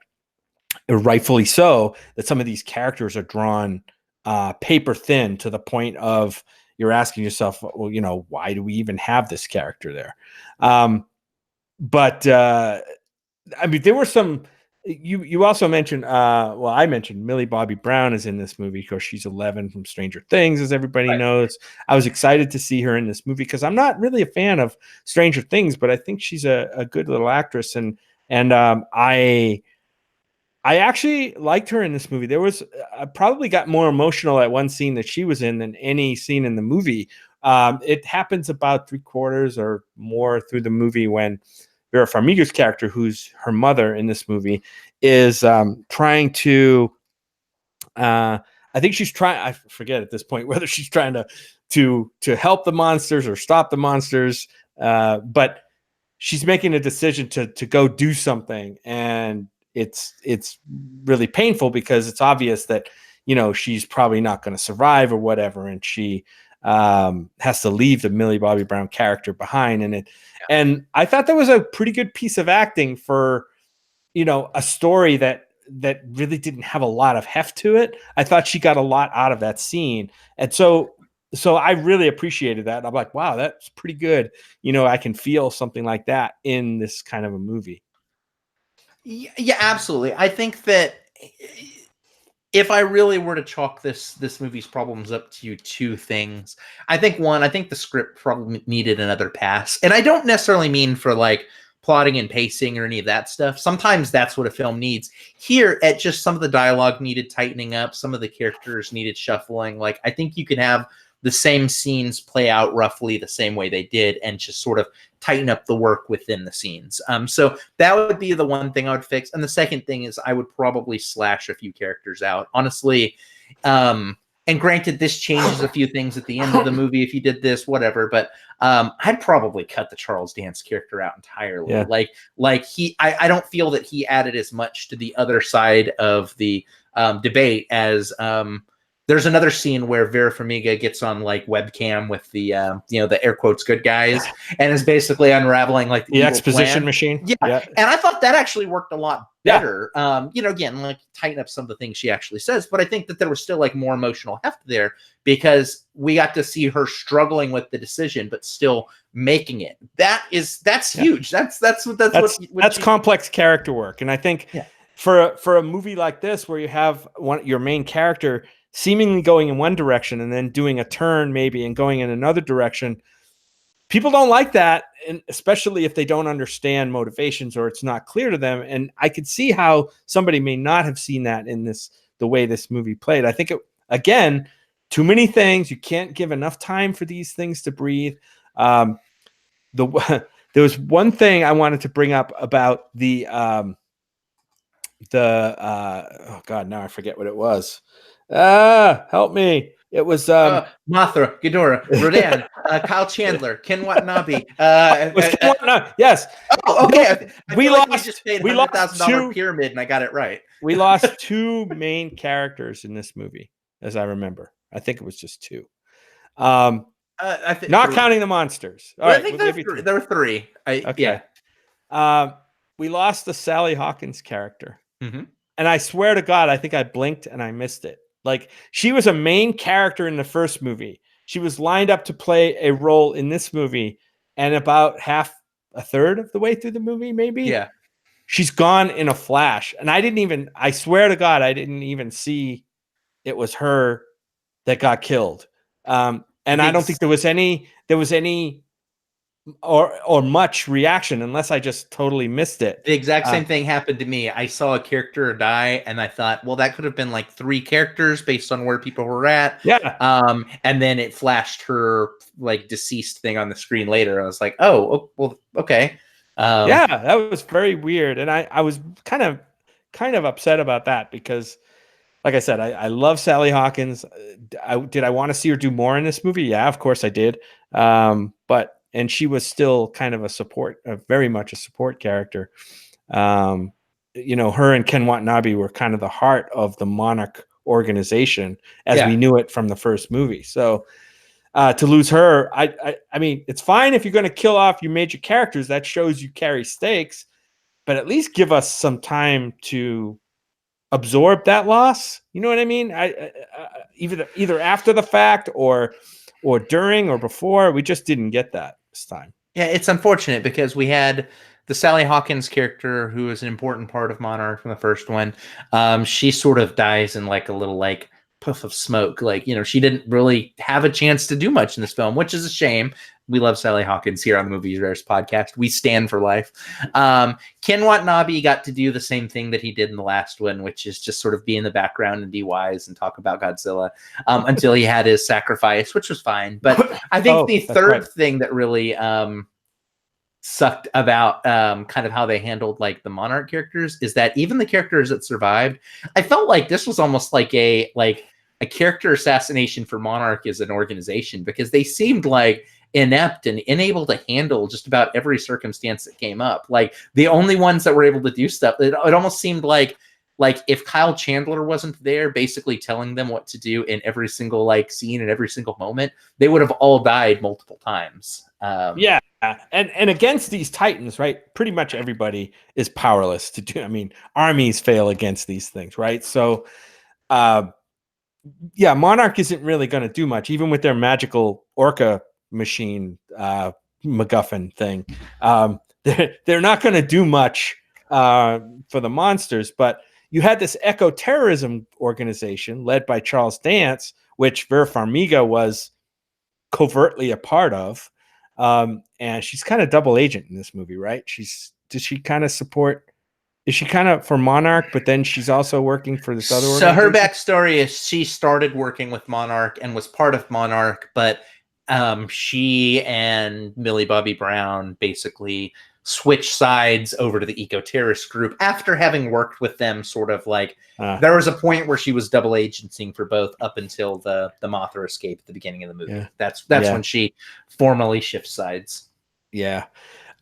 Speaker 1: rightfully so, that some of these characters are drawn paper thin to the point of you're asking yourself, well, why do we even have this character there? But I mean, there were some You also mentioned well, I mentioned Millie Bobby Brown is in this movie because she's 11 from Stranger Things, as everybody
Speaker 2: Right.
Speaker 1: knows. I was excited to see her in this movie because I'm not really a fan of Stranger Things, but I think she's a good little actress, and I actually liked her in this movie. There was I probably got more emotional at one scene that she was in than any scene in the movie. It happens about 3/4 or more through the movie when Vera Farmiga's character, who's her mother in this movie, is trying to. I think she's trying. I forget at this point whether she's trying to help the monsters or stop the monsters. But she's making a decision to go do something, and it's really painful because it's obvious that she's probably not going to survive or whatever, and she has to leave the Millie Bobby Brown character behind. And I thought that was a pretty good piece of acting for a story that really didn't have a lot of heft to it. I thought she got a lot out of that scene, and so I really appreciated that. I'm like, wow, that's pretty good. I can feel something like that in this kind of a movie.
Speaker 2: Yeah, absolutely. I think that if I really were to chalk this movie's problems up to two things, I think the script probably needed another pass. And I don't necessarily mean for like plotting and pacing or any of that stuff. Sometimes that's what a film needs. Here, at just some of the dialogue needed tightening up, some of the characters needed shuffling. Like, I think you could have the same scenes play out roughly the same way they did and just sort of tighten up the work within the scenes. So that would be the one thing I would fix. And the second thing is I would probably slash a few characters out. Honestly, and granted, this changes a few things at the end of the movie if you did this, whatever, but I'd probably cut the Charles Dance character out entirely.
Speaker 1: Yeah.
Speaker 2: Like I don't feel that he added as much to the other side of the debate as there's another scene where Vera Farmiga gets on like webcam with the the air quotes good guys and is basically unraveling like
Speaker 1: the exposition
Speaker 2: plan.
Speaker 1: machine.
Speaker 2: Yeah. And I thought that actually worked a lot better. Again, like tighten up some of the things she actually says, but I think that there was still like more emotional heft there because we got to see her struggling with the decision but still making it. That's huge. That's
Speaker 1: complex character work. And I think for a movie like this where you have your main character seemingly going in one direction and then doing a turn maybe and going in another direction, people don't like that, and especially if they don't understand motivations or it's not clear to them. And I could see how somebody may not have seen that in the way this movie played. I think again, too many things. You can't give enough time for these things to breathe. There was one thing I wanted to bring up about oh God, now I forget what it was. Help me. It was
Speaker 2: Mothra, Ghidorah, Rodan, Kyle Chandler, Ken Watanabe.
Speaker 1: Yes.
Speaker 2: Oh, okay.
Speaker 1: We
Speaker 2: just paid $100,000 pyramid, and I got it right.
Speaker 1: We lost two main characters in this movie, as I remember. I think it was just two.
Speaker 2: I think
Speaker 1: not counting the monsters. All right,
Speaker 2: I think there were three.
Speaker 1: Okay. We lost the Sally Hawkins character.
Speaker 2: Mm-hmm.
Speaker 1: And I swear to God, I think I blinked and I missed it. Like, she was a main character in the first movie. She was lined up to play a role in this movie, and about a third of the way through the movie, maybe. She's gone in a flash. And I swear to God, I didn't even see it was her that got killed. And I don't think there was any or much reaction unless I just totally missed it.
Speaker 2: The exact same thing happened to me. I saw a character die and I thought, well, that could have been like 3 characters based on where people were at. And then it flashed her like deceased thing on the screen later. I was like, oh well, okay.
Speaker 1: That was very weird. And I was kind of upset about that because, like I said, I love Sally Hawkins. Did I want to see her do more in this movie? Yeah, of course I did. And she was still kind of very much a support character. Her and Ken Watanabe were kind of the heart of the Monarch organization as we knew it from the first movie. So to lose her, I mean, it's fine if you're going to kill off your major characters. That shows you carry stakes, but at least give us some time to absorb that loss. You know what I mean? Either after the fact or during or before. We just didn't get that this time.
Speaker 2: Yeah, it's unfortunate because we had the Sally Hawkins character, who is an important part of Monarch from the first one. She sort of dies in like a little like puff of smoke. Like, you know, she didn't really have a chance to do much in this film, which is a shame. We love Sally Hawkins here on the Movies Rares podcast. We stand for life. Ken Watanabe got to do the same thing that he did in the last one, which is just sort of be in the background and be wise and talk about Godzilla until he had his sacrifice, which was fine. But I think the third thing that really sucked about kind of how they handled like the Monarch characters is that even the characters that survived, I felt like this was almost like a character assassination for Monarch as an organization, because they seemed like inept and unable to handle just about every circumstance that came up. Like the only ones that were able to do stuff, it almost seemed like if Kyle Chandler wasn't there basically telling them what to do in every single like scene and every single moment, they would have all died multiple times.
Speaker 1: Yeah. And against these titans, right, pretty much everybody is powerless to do. I mean, armies fail against these things, right? So yeah, Monarch isn't really going to do much, even with their magical orca machine MacGuffin thing. They're not going to do much for the monsters. But you had this eco-terrorism organization led by Charles Dance, which Vera Farmiga was covertly a part of. And she's kind of double agent in this movie, right? Does she kind of support? Is she kind of for Monarch, but then she's also working for this other
Speaker 2: organization? So her backstory
Speaker 1: is
Speaker 2: she started working with Monarch and was part of Monarch, but she and Millie Bobby Brown basically switched sides over to the eco-terrorist group after having worked with them sort of like there was a point where she was double agenting for both up until the Mothra escape at the beginning of the movie. Yeah. That's when she formally shifts sides.
Speaker 1: Yeah.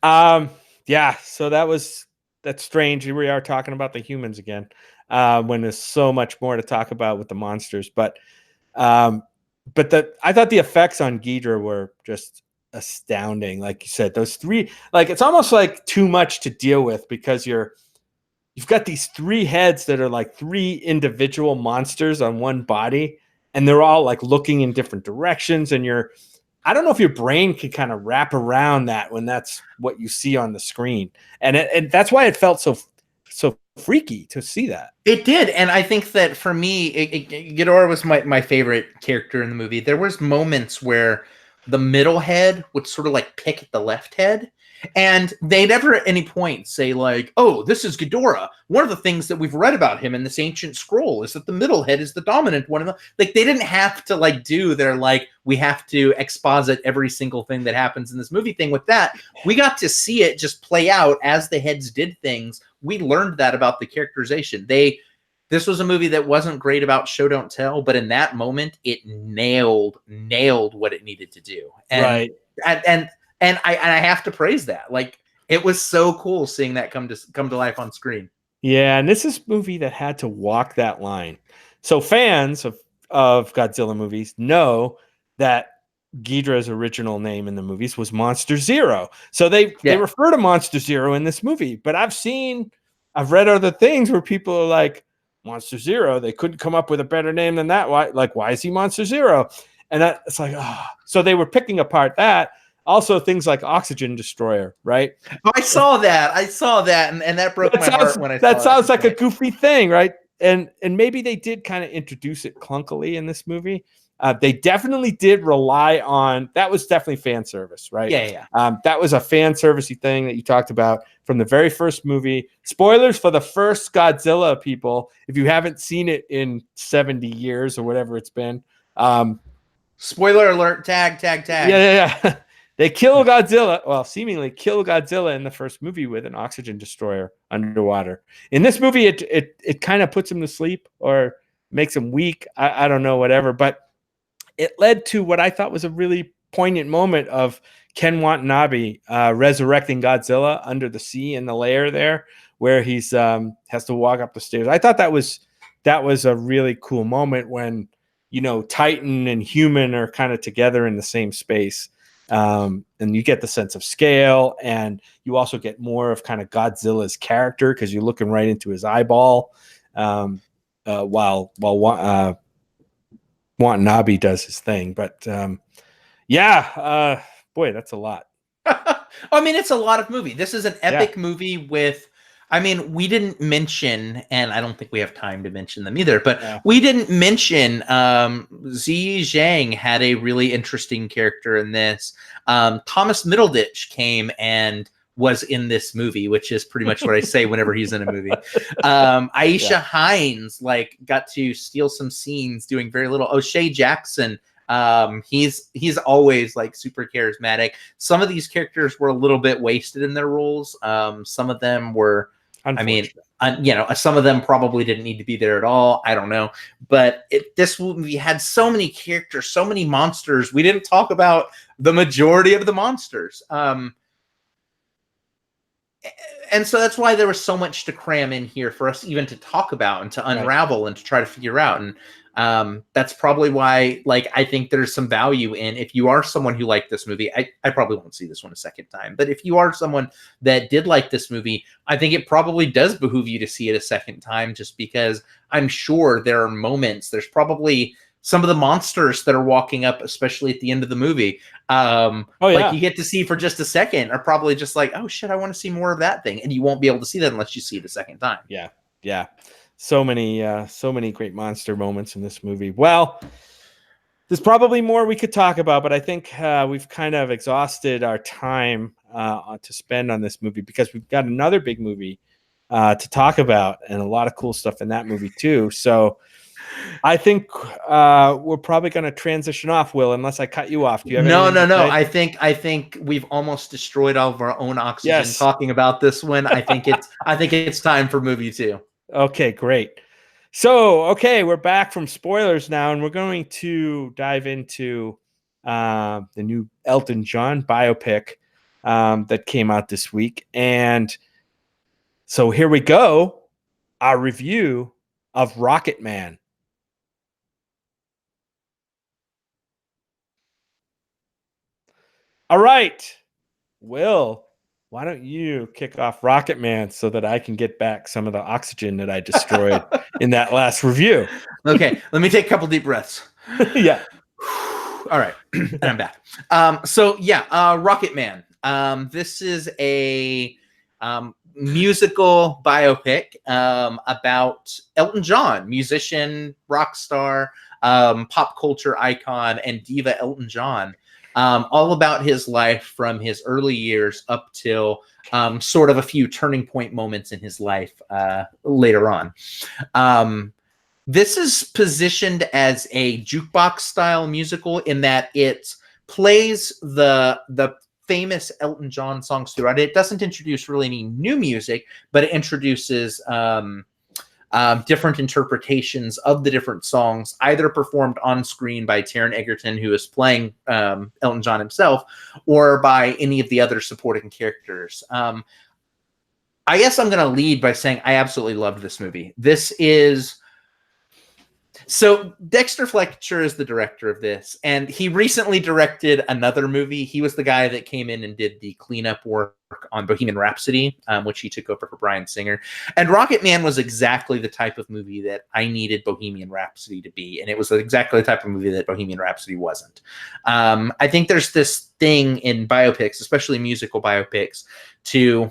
Speaker 1: Yeah, so that's strange. Here we are talking about the humans again, when there's so much more to talk about with the monsters. But I thought the effects on Ghidorah were just astounding. Like you said, those three, like it's almost like too much to deal with, because you've got these three heads that are like three individual monsters on one body, and they're all like looking in different directions, and I don't know if your brain can kind of wrap around that when that's what you see on the screen. And that's why it felt so freaky to see that.
Speaker 2: It did. And I think that for me, Ghidorah was my favorite character in the movie. There was moments where the middle head would sort of like pick at the left head, and they never at any point say like, oh, this is Ghidorah. One of the things that we've read about him in this ancient scroll is that the middle head is the dominant one. Like they didn't have to like do their like, we have to exposit every single thing that happens in this movie thing with that. We got to see it just play out as the heads did things. We learned that about the characterization. This was a movie that wasn't great about show don't tell, but in that moment it nailed what it needed to do. And,
Speaker 1: right.
Speaker 2: And I have to praise that. Like it was so cool seeing that come to life on screen.
Speaker 1: Yeah, and this is a movie that had to walk that line. So fans of Godzilla movies know that Ghidorah's original name in the movies was Monster Zero. So they refer to Monster Zero in this movie. But I've read other things where people are like, Monster Zero, they couldn't come up with a better name than that. Why is he Monster Zero? And it's like, oh. So they were picking apart that. Also, things like Oxygen Destroyer, right?
Speaker 2: Oh, I saw that, and that broke my heart when I saw it.
Speaker 1: That sounds like a goofy thing, right? And maybe they did kind of introduce it clunkily in this movie. They definitely did rely on, that was definitely fan service, right?
Speaker 2: Yeah.
Speaker 1: That was a fan servicey thing that you talked about from the very first movie. Spoilers for the first Godzilla, people, if you haven't seen it in 70 years or whatever it's been.
Speaker 2: Spoiler alert, tag.
Speaker 1: Yeah. They kill Godzilla, well, seemingly kill Godzilla in the first movie with an oxygen destroyer underwater. In this movie, it kind of puts him to sleep or makes him weak. I don't know, whatever. But it led to what I thought was a really poignant moment of Ken Watanabe resurrecting Godzilla under the sea in the lair there, where he's has to walk up the stairs. I thought that was a really cool moment when, Titan and human are kind of together in the same space. And you get the sense of scale, and you also get more of kind of Godzilla's character because you're looking right into his eyeball, while Watanabe does his thing. But boy, that's a lot.
Speaker 2: I mean, it's a lot of movie. This is an epic movie with, I mean, we didn't mention, and I don't think we have time to mention them either, but we didn't mention Ziyi Zhang had a really interesting character in this. Thomas Middleditch came and was in this movie, which is pretty much what I say whenever he's in a movie. Aisha Hines like got to steal some scenes doing very little. O'Shea Jackson, he's always like super charismatic. Some of these characters were a little bit wasted in their roles. Some of them were, I mean, you know, some of them probably didn't need to be there at all. I don't know. But this movie had so many characters, so many monsters. We didn't talk about the majority of the monsters. And so that's why there was so much to cram in here for us even to talk about and to unravel and to try to figure out. And that's probably why, like, I think there's some value in, if you are someone who liked this movie, I probably won't see this one a second time, but if you are someone that did like this movie, I think it probably does behoove you to see it a second time, just because I'm sure there are moments, there's probably some of the monsters that are walking up, especially at the end of the movie, like you get to see for just a second, are probably just like, oh shit, I want to see more of that thing, and you won't be able to see that unless you see it a second time.
Speaker 1: Yeah. So many great monster moments in this movie. Well, there's probably more we could talk about, but I think we've kind of exhausted our time to spend on this movie, because we've got another big movie to talk about, and a lot of cool stuff in that movie too. So I think we're probably going to transition off, Will, unless I cut you off. Do you have
Speaker 2: No. I think we've almost destroyed all of our own oxygen talking about this one. I think it's time for movie 2.
Speaker 1: Okay, great. So, okay, we're back from spoilers now, and we're going to dive into the new Elton John biopic that came out this week. And so here we go, our review of Rocketman. All right, Will, why don't you kick off Rocketman so that I can get back some of the oxygen that I destroyed in that last review?
Speaker 2: Okay, let me take a couple deep breaths.
Speaker 1: Yeah.
Speaker 2: All right, and I'm back. Rocketman. This is a musical biopic about Elton John, musician, rock star, pop culture icon, and diva Elton John. All about his life from his early years up till sort of a few turning point moments in his life later on. This is positioned as a jukebox style musical in that it plays the famous Elton John songs throughout. It doesn't introduce really any new music, but it introduces different interpretations of the different songs, either performed on screen by Taron Egerton, who is playing Elton John himself, or by any of the other supporting characters. I guess I'm going to lead by saying I absolutely loved this movie. This is... So Dexter Fletcher is the director of this, and he recently directed another movie. He was the guy that came in and did the cleanup work on Bohemian Rhapsody, which he took over for Bryan Singer. And Rocketman was exactly the type of movie that I needed Bohemian Rhapsody to be, and it was exactly the type of movie that Bohemian Rhapsody wasn't. I think there's this thing in biopics, especially musical biopics, to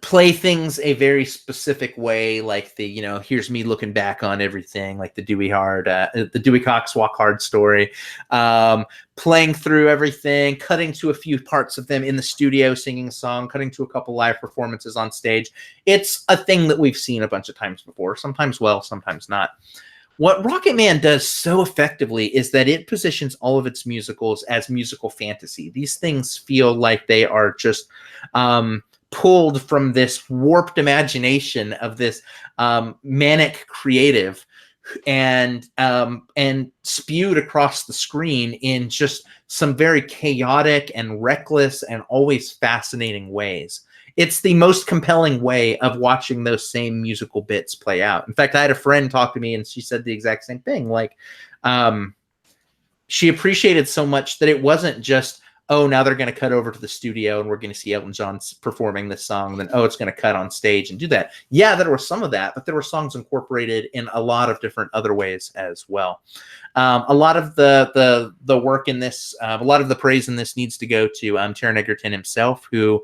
Speaker 2: play things a very specific way, like the, you know, here's me looking back on everything, like the Dewey Cox Walk Hard story, playing through everything, cutting to a few parts of them in the studio singing a song, cutting to a couple live performances on stage. It's a thing that we've seen a bunch of times before, sometimes well, sometimes not. What Rocketman does so effectively is that it positions all of its musicals as musical fantasy. These things feel like they are just pulled from this warped imagination of this manic creative and spewed across the screen in just some very chaotic and reckless and always fascinating ways. It's the most compelling way of watching those same musical bits play out. In fact, I had a friend talk to me and she said the exact same thing. Like, she appreciated so much that it wasn't just oh, now they're going to cut over to the studio and we're going to see Elton John performing this song. And then, oh, it's going to cut on stage and do that. Yeah, there was some of that, but there were songs incorporated in a lot of different other ways as well. A lot of the work in this, a lot of the praise in this needs to go to Taron Egerton himself, who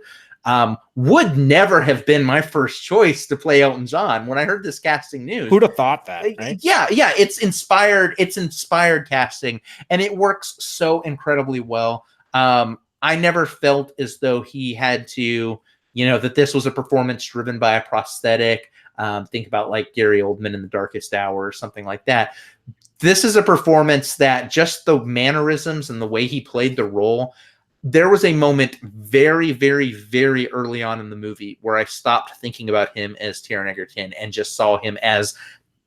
Speaker 2: would never have been my first choice to play Elton John. When I heard this casting news,
Speaker 1: who'd have thought that? Right?
Speaker 2: Yeah, it's inspired. It's inspired casting, and it works so incredibly well. I never felt as though he had to, that this was a performance driven by a prosthetic. Think about like Gary Oldman in The Darkest Hour or something like that. This is a performance that just the mannerisms and the way he played the role. There was a moment very, very, very early on in the movie where I stopped thinking about him as Taron Egerton and just saw him as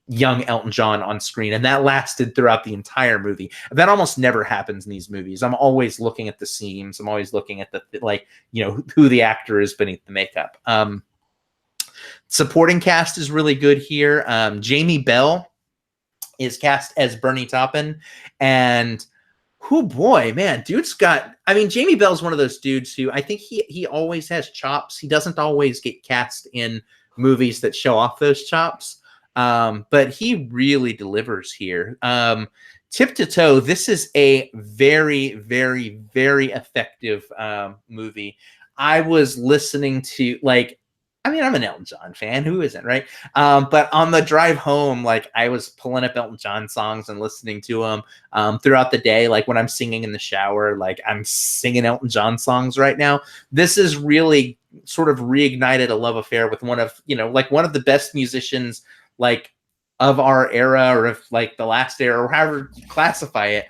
Speaker 2: young Elton John on screen. And that lasted throughout the entire movie. That almost never happens in these movies. I'm always looking at the seams. I'm always looking at the, who the actor is beneath the makeup. Supporting cast is really good here. Jamie Bell is cast as Bernie Taupin, and oh boy, man, dude's got, Jamie Bell's one of those dudes who I think he always has chops. He doesn't always get cast in movies that show off those chops. But he really delivers here. Tip to toe, this is a very, very, very effective movie. I was listening to I'm an Elton John fan. Who isn't, right? But on the drive home, I was pulling up Elton John songs and listening to them throughout the day. Like when I'm singing in the shower, I'm singing Elton John songs right now. This is really sort of reignited a love affair with one of the best musicians, of our era, or of the last era, or however you classify it.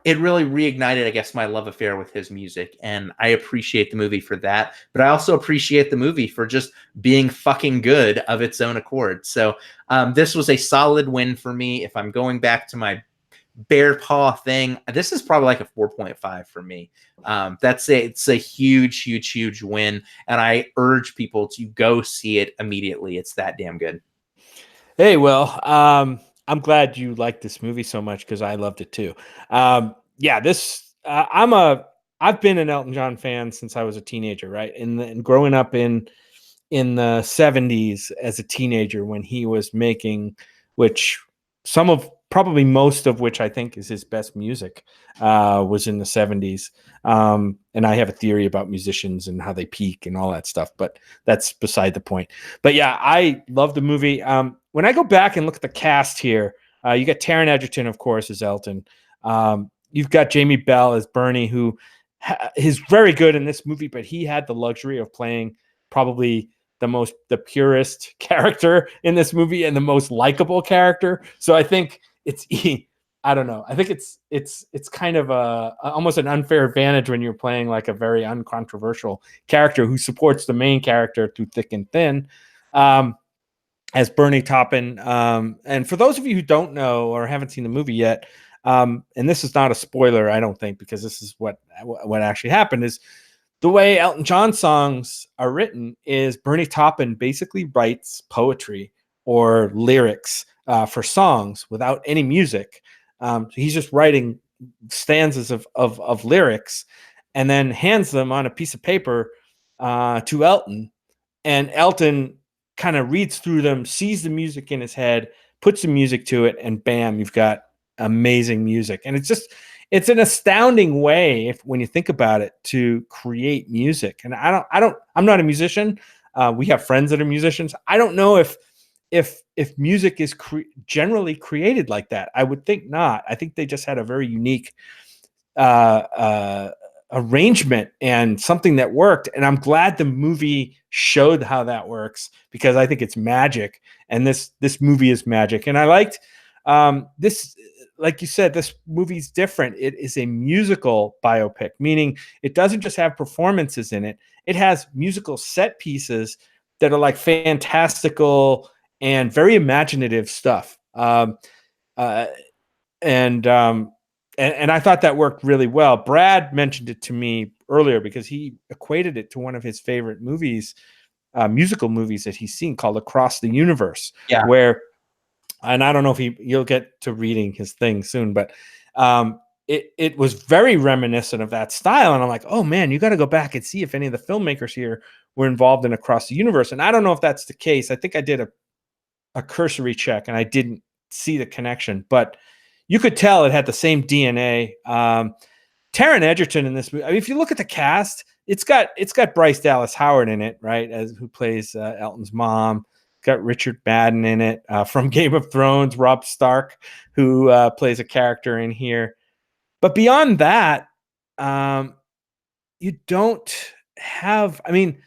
Speaker 2: It really reignited, I guess, my love affair with his music. And I appreciate the movie for that. But I also appreciate the movie for just being fucking good of its own accord. So this was a solid win for me. If I'm going back to my bear paw thing, this is probably a 4.5 for me. It's a huge, huge, huge win. And I urge people to go see it immediately. It's that damn good.
Speaker 1: Hey, Will, I'm glad you liked this movie so much because I loved it too. I've been an Elton John fan since I was a teenager, right? And growing up in the 70s as a teenager when he was making, probably most of which I think is his best music, was in the 70s. And I have a theory about musicians and how they peak and all that stuff, but that's beside the point. But yeah, I love the movie. When I go back and look at the cast here, you got Taron Egerton, of course, as Elton. You've got Jamie Bell as Bernie, who is very good in this movie, but he had the luxury of playing probably the purest character in this movie and the most likable character. So I think I don't know. I think it's kind of almost an unfair advantage when you're playing a very uncontroversial character who supports the main character through thick and thin. As Bernie Taupin. And for those of you who don't know or haven't seen the movie yet, and this is not a spoiler, I don't think, because this is what actually happened, is the way Elton John songs are written is Bernie Taupin basically writes poetry or lyrics for songs without any music. So he's just writing stanzas of lyrics and then hands them on a piece of paper to Elton. And Elton kind of reads through them, sees the music in his head, puts the music to it, and bam, you've got amazing music. And it's an astounding way, when you think about it, to create music. And I'm not a musician. We have friends that are musicians. I don't know if music is generally created like that. I would think not. I think they just had a very unique arrangement and something that worked. And I'm glad the movie showed how that works, because I think it's magic. And this movie is magic. And I liked this, like you said, this movie's different. It is a musical biopic, meaning it doesn't just have performances in it. It has musical set pieces that are fantastical and very imaginative stuff. And I thought that worked really well. Brad mentioned it to me earlier because he equated it to one of his favorite movies, musical movies that he's seen, called Across the Universe.
Speaker 2: Yeah.
Speaker 1: And I don't know if you'll get to reading his thing soon, but it was very reminiscent of that style. And I'm like, oh man, you got to go back and see if any of the filmmakers here were involved in Across the Universe. And I don't know if that's the case. I think I did a cursory check and I didn't see the connection, but you could tell it had the same DNA. Taron Egerton in this movie. I mean, if you look at the cast, it's got Bryce Dallas Howard in it, right? Who plays Elton's mom. Got Richard Madden in it from Game of Thrones. Robb Stark, who plays a character in here. But beyond that, you don't have. I mean,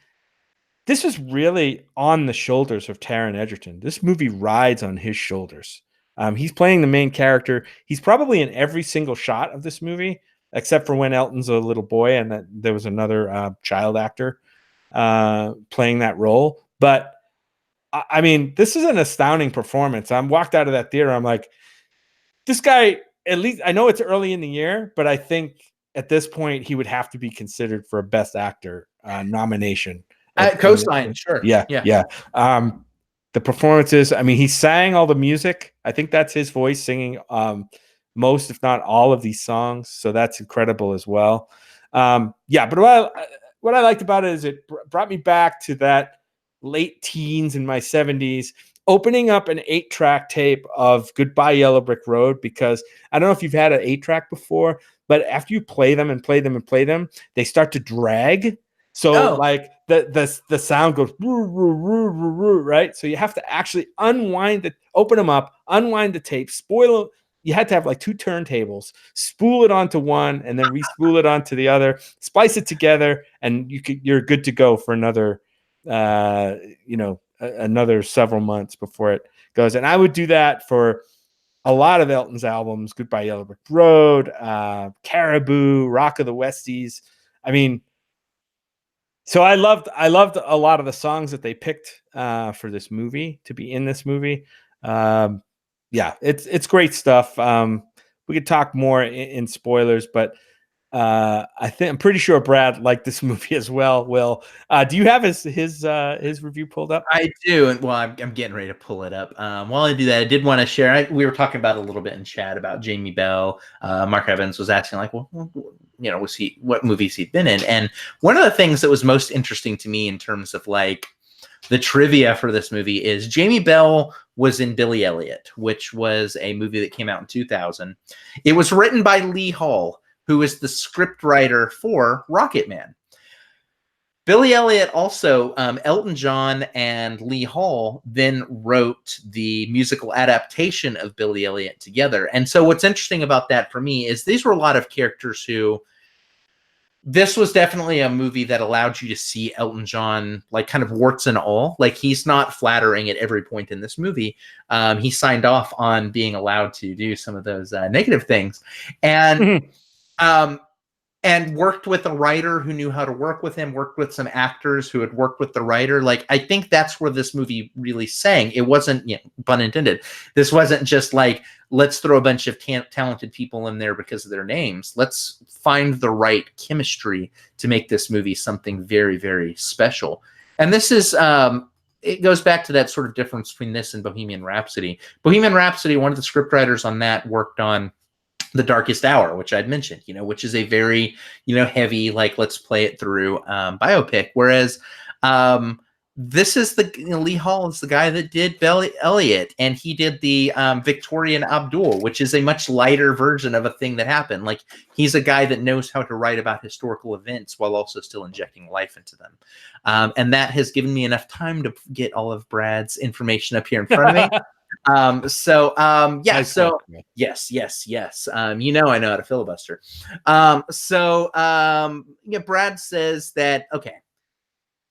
Speaker 1: this is really on the shoulders of Taron Egerton. This movie rides on his shoulders. He's playing the main character. He's probably in every single shot of this movie, except for when Elton's a little boy and that there was another child actor playing that role. But I mean, this is an astounding performance. I walked out of that theater. I'm like, this guy, at least I know it's early in the year, but I think at this point he would have to be considered for a Best Actor nomination.
Speaker 2: Co-sign, sure.
Speaker 1: Yeah. The performances, I mean, he sang all the music. I think that's his voice singing most, if not all, of these songs. So that's incredible as well. But what I liked about it is it brought me back to that late teens in my 70s, opening up an 8-track tape of Goodbye Yellow Brick Road, because I don't know if you've had an 8-track before, but after you play them and play them and play them, they start to drag. So like the sound goes right. So you have to actually open them up, unwind the tape, you had to have like 2 turntables, spool it onto one, and then re-spool it onto the other, splice it together, and you're good to go for another another several months before it goes. And I would do that for a lot of Elton's albums: Goodbye Yellow Brick Road, Caribou, Rock of the Westies. I mean, so I loved a lot of the songs that they picked for this movie to be in this movie. It's great stuff. We could talk more in spoilers, but I'm pretty sure Brad liked this movie as well. Will, do you have his review pulled up?
Speaker 2: I do, and well, I'm getting ready to pull it up. While I do that, I did want to share. We were talking about a little bit in chat about Jamie Bell. Mark Evans was asking, like, well, what movies he'd been in, and one of the things that was most interesting to me in terms of like the trivia for this movie is Jamie Bell was in Billy Elliot, which was a movie that came out in 2000. It was written by Lee Hall, who is the script writer for Rocketman. Billy Elliot also, Elton John and Lee Hall then wrote the musical adaptation of Billy Elliot together. And so what's interesting about that for me is these were a lot of characters who, this was definitely a movie that allowed you to see Elton John, like kind of warts and all. Like, he's not flattering at every point in this movie. He signed off on being allowed to do some of those negative things. And and worked with a writer who knew how to work with him, worked with some actors who had worked with the writer. Like, I think that's where this movie really sang. It wasn't, pun intended, this wasn't just like, let's throw a bunch of talented people in there because of their names. Let's find the right chemistry to make this movie something very, very special. And this is, it goes back to that sort of difference between this and Bohemian Rhapsody. Bohemian Rhapsody, one of the scriptwriters on that worked on The Darkest Hour, which I'd mentioned, which is a very, heavy, like, let's play it through biopic. Whereas this is Lee Hall is the guy that did Billy Elliot, and he did the Victorian Abdul, which is a much lighter version of a thing that happened. Like, he's a guy that knows how to write about historical events while also still injecting life into them. And that has given me enough time to get all of Brad's information up here in front of me. Yes. I know how to filibuster. Brad says that, okay,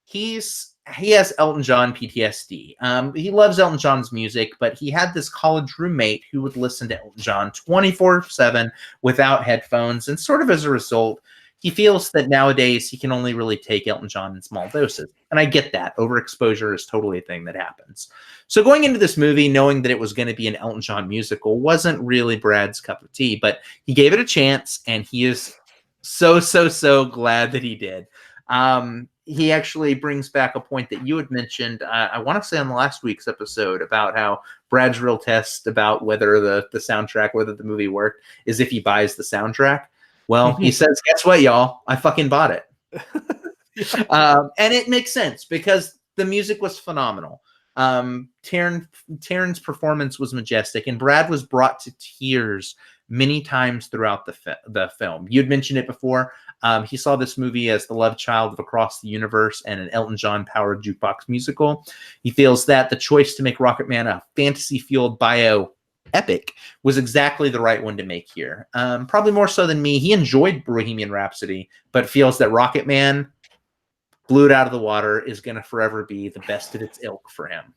Speaker 2: he has Elton John PTSD. He loves Elton John's music, but he had this college roommate who would listen to Elton John 24/7 without headphones, and sort of as a result, he feels that nowadays he can only really take Elton John in small doses. And I get that. Overexposure is totally a thing that happens. So going into this movie, knowing that it was going to be an Elton John musical wasn't really Brad's cup of tea, but he gave it a chance, and he is so glad that he did. he actually brings back a point that you had mentioned, I want to say on the last week's episode, about how Brad's real test about whether the soundtrack, whether the movie worked, is if he buys the soundtrack. Well, he says, guess what, y'all? I fucking bought it. And it makes sense because the music was phenomenal. Taron's performance was majestic, and Brad was brought to tears many times throughout the film. You'd mentioned it before. He saw this movie as the love child of Across the Universe and an Elton John powered jukebox musical. He feels that the choice to make Rocketman a fantasy-fueled biopic was exactly the right one to make here. Probably more so than me. He enjoyed Bohemian Rhapsody, but feels that Rocketman blew it out of the water, is going to forever be the best of its ilk for him.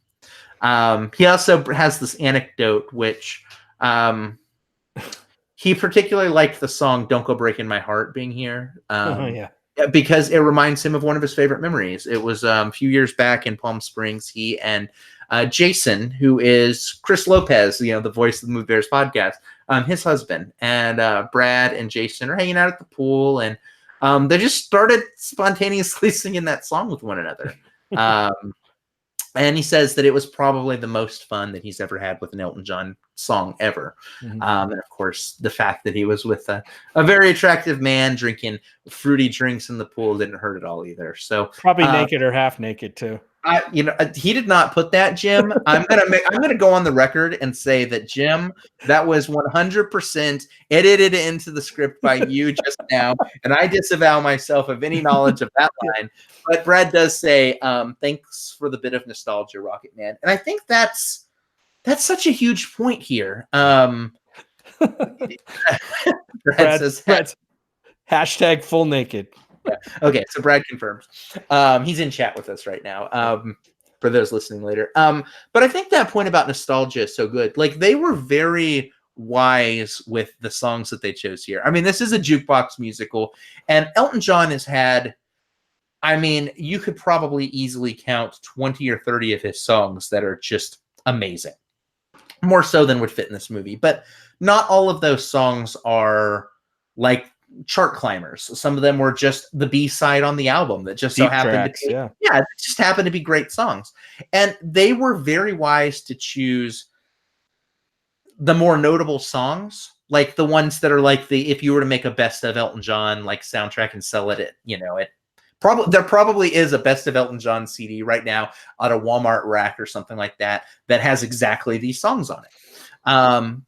Speaker 2: He also has this anecdote, which he particularly liked the song Don't Go Breaking My Heart being here. Because it reminds him of one of his favorite memories. It was a few years back in Palm Springs. He and Jason, who is Chris Lopez, the voice of the Movie Bears podcast, his husband, and Brad and Jason are hanging out at the pool, and they just started spontaneously singing that song with one another. And he says that it was probably the most fun that he's ever had with an Elton John song ever. And of course, the fact that he was with a very attractive man drinking fruity drinks in the pool didn't hurt at all either. So
Speaker 1: probably naked or half naked too.
Speaker 2: He did not put that, Jim. I'm gonna go on the record and say that, Jim, that was 100% edited into the script by you just now, and I disavow myself of any knowledge of that line. But Brad does say, "Thanks for the bit of nostalgia, Rocketman," and I think that's such a huge point here. Brad says,
Speaker 1: hashtag full naked.
Speaker 2: Yeah. Okay, so Brad confirms. He's in chat with us right now. For those listening later. But I think that point about nostalgia is so good. Like, they were very wise with the songs that they chose here. I mean, this is a jukebox musical, and Elton John has had, you could probably easily count 20 or 30 of his songs that are just amazing. More so than would fit in this movie. But not all of those songs are like chart climbers. Some of them were just the B-side on the album that just so happened to be, just happened to be great songs. And they were very wise to choose the more notable songs, like the ones that are like if you were to make a best of Elton John like soundtrack and sell it, there probably is a best of Elton John CD right now on a Walmart rack or something like that has exactly these songs on it.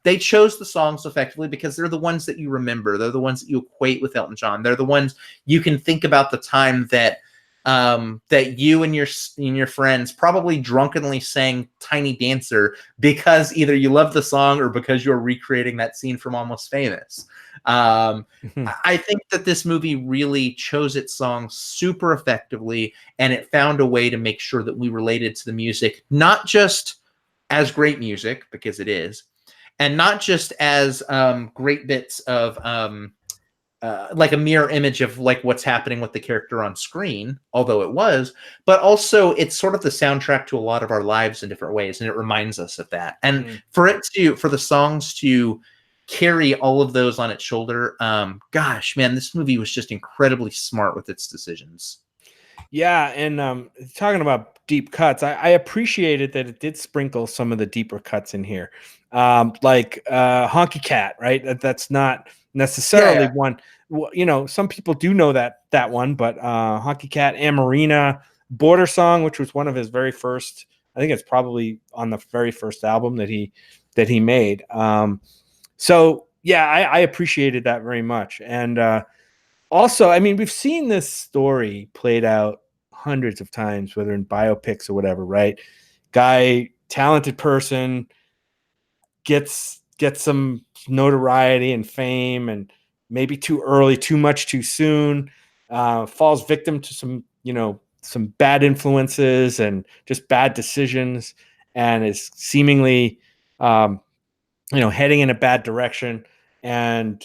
Speaker 2: They chose the songs effectively because they're the ones that you remember. They're the ones that you equate with Elton John. They're the ones you can think about the time that you and your friends probably drunkenly sang Tiny Dancer because either you love the song or because you're recreating that scene from Almost Famous. I think that this movie really chose its songs super effectively, and it found a way to make sure that we related to the music, not just as great music, because it is, and not just as great bits of like a mirror image of like what's happening with the character on screen, although it was, but also it's sort of the soundtrack to a lot of our lives in different ways, and it reminds us of that. And for the songs to carry all of those on its shoulder, gosh, man, this movie was just incredibly smart with its decisions.
Speaker 1: Yeah, and talking about deep cuts, I appreciated that it did sprinkle some of the deeper cuts in here, like Honky Cat, right? That's not necessarily one. Some people do know that one, but Honky Cat, Amarina, Border Song, which was one of his very first. I think it's probably on the very first album that he made. So yeah, I appreciated that very much, and also, we've seen this story played out hundreds of times, whether in biopics or whatever, right? Guy, talented person, gets some notoriety and fame, and maybe too early, too much too soon, falls victim to some bad influences and just bad decisions, and is seemingly, heading in a bad direction, and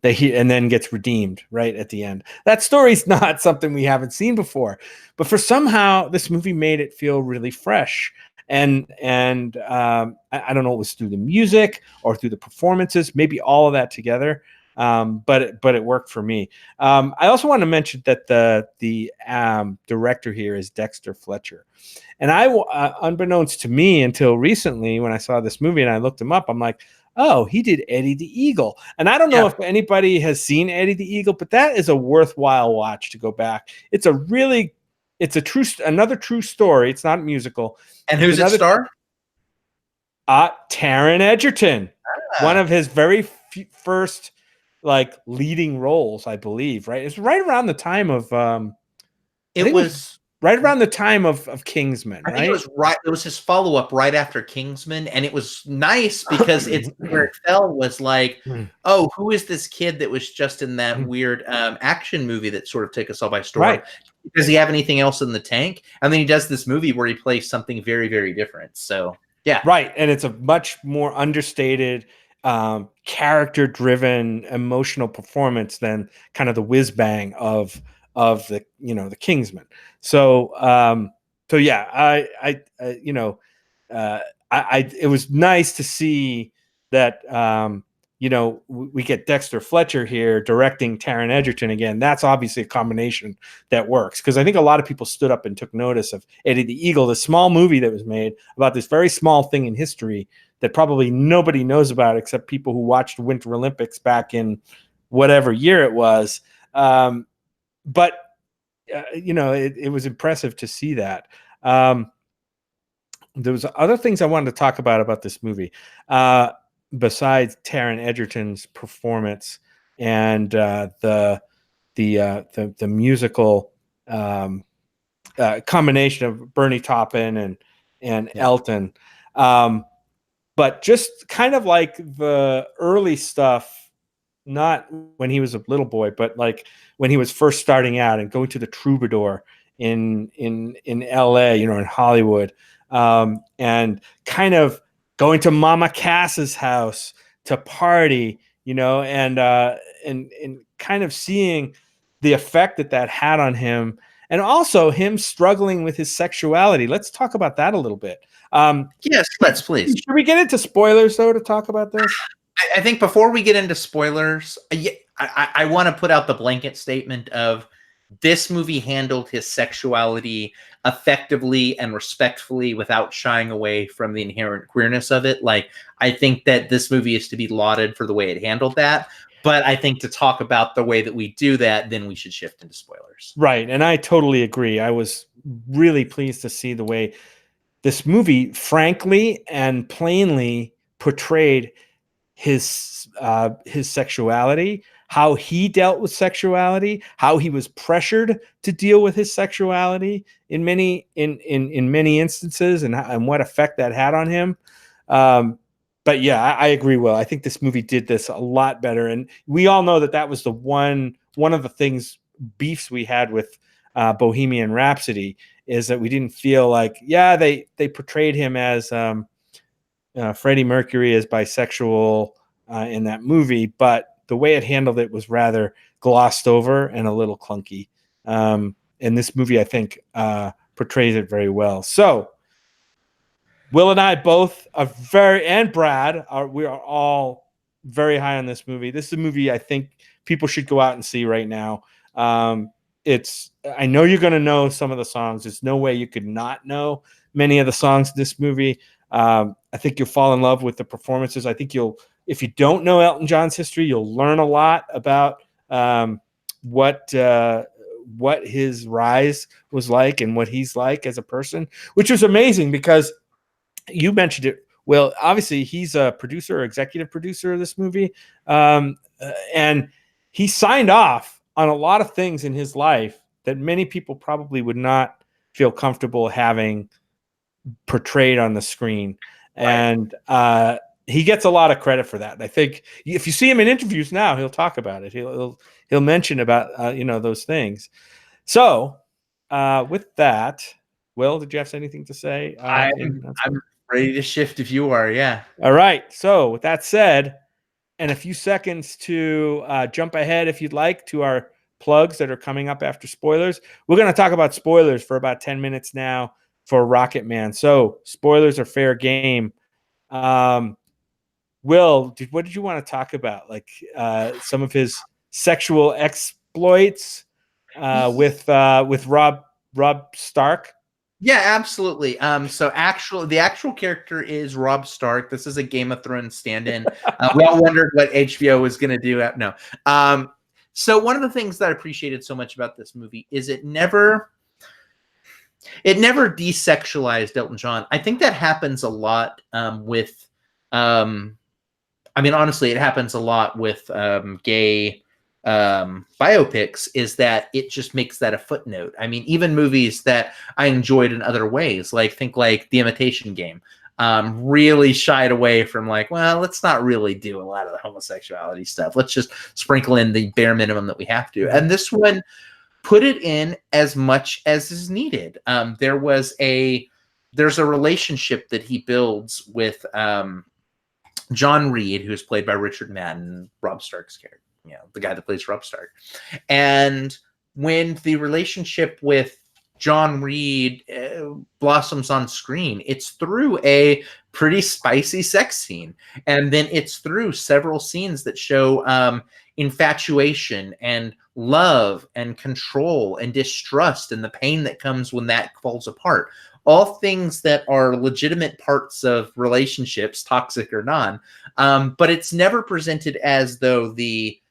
Speaker 1: and then gets redeemed right at the end. That story's not something we haven't seen before, but for somehow this movie made it feel really fresh. And I don't know, it was through the music or through the performances, maybe all of that together. but it worked for me. I also want to mention that the director here is Dexter Fletcher, and unbeknownst to me until recently when I saw this movie and I looked him up, I'm like, oh, he did Eddie the Eagle. And I don't know if anybody has seen Eddie the Eagle, but that is a worthwhile watch to go back. It's another true story. It's not a musical.
Speaker 2: And who's it star?
Speaker 1: Taron Egerton, one of his very first like leading roles, I believe. Right, it's right around the time of it was right around the time of Kingsman.
Speaker 2: I think it was right. It was his follow up right after Kingsman, and it was nice because it's where it fell was like, oh, who is this kid that was just in that weird action movie that sort of took us all by storm?
Speaker 1: Right.
Speaker 2: Does he have anything else in the tank? And then he does this movie where he plays something very, very different. So yeah,
Speaker 1: right, and it's a much more understated, character-driven, emotional performance than kind of the whiz bang of the the Kingsman. So yeah, it was nice to see that we get Dexter Fletcher here directing Taron Egerton again. That's obviously a combination that works, because I think a lot of people stood up and took notice of Eddie the Eagle, the small movie that was made about this very small thing in history that probably nobody knows about except people who watched the Winter Olympics back in whatever year it was. But it was impressive to see that. There was other things I wanted to talk about this movie, besides Taron Egerton's performance and the musical combination of Bernie Taupin and Elton, but just kind of like the early stuff, not when he was a little boy, but like when he was first starting out and going to the Troubadour in LA, in Hollywood, and kind of going to Mama Cass's house to party, and kind of seeing the effect that had on him, and also him struggling with his sexuality. Let's talk about that a little bit.
Speaker 2: Yes, let's please.
Speaker 1: Should we get into spoilers though to talk about this?
Speaker 2: I think before we get into spoilers, I want to put out the blanket statement of this movie handled his sexuality effectively and respectfully without shying away from the inherent queerness of it. Like, I think that this movie is to be lauded for the way it handled that. But I think to talk about the way that we do that, then we should shift into spoilers.
Speaker 1: Right. And I totally agree. I was really pleased to see the way this movie, frankly and plainly, portrayed his sexuality, how he dealt with sexuality, how he was pressured to deal with his sexuality in many instances, and what effect that had on him. But yeah, I agree, Will. I think this movie did this a lot better, and we all know that was the one of the beefs we had with Bohemian Rhapsody, is that we didn't feel like, they portrayed him as Freddie Mercury as bisexual in that movie, but the way it handled it was rather glossed over and a little clunky. And this movie, I think, portrays it very well. So Will and I both are and Brad we are all very high on this movie. This is a movie I think people should go out and see right now. I know you're going to know some of the songs. There's no way you could not know many of the songs in this movie. I think you'll fall in love with the performances. I think if you don't know Elton John's history, you'll learn a lot about what his rise was like and what he's like as a person, which was amazing because you mentioned it. Well, obviously he's a producer or executive producer of this movie. And he signed off on a lot of things in his life that many people probably would not feel comfortable having portrayed on the screen. Right. And he gets a lot of credit for that. And I think if you see him in interviews now, he'll talk about it. He'll mention about those things. So with that, Will, did you have anything to say?
Speaker 2: I'm ready to shift if you are. Yeah.
Speaker 1: All right. So with that said, and a few seconds to jump ahead, if you'd like, to our plugs that are coming up after spoilers. We're going to talk about spoilers for about 10 minutes now for Rocketman. So spoilers are fair game. Will, what did you want to talk about? Like some of his sexual exploits with Rob Stark?
Speaker 2: Yeah, absolutely. So the actual character is Rob Stark. This is a Game of Thrones stand-in. We all wondered what HBO was going to do. No. So one of the things that I appreciated so much about this movie is it never desexualized Elton John. I think that happens a lot with, I mean, honestly, it happens a lot with gay biopics, is that it just makes that a footnote. I mean, even movies that I enjoyed in other ways, like The Imitation Game, really shied away from like, well, let's not really do a lot of the homosexuality stuff. Let's just sprinkle in the bare minimum that we have to. And this one put it in as much as is needed. There's a relationship that he builds with John Reed, who's played by Richard Madden, Rob Stark's character, the guy that plays Rob Stark. And when the relationship with John Reed blossoms on screen, it's through a pretty spicy sex scene. And then it's through several scenes that show infatuation and love and control and distrust and the pain that comes when that falls apart. All things that are legitimate parts of relationships, toxic or non, but it's never presented as though the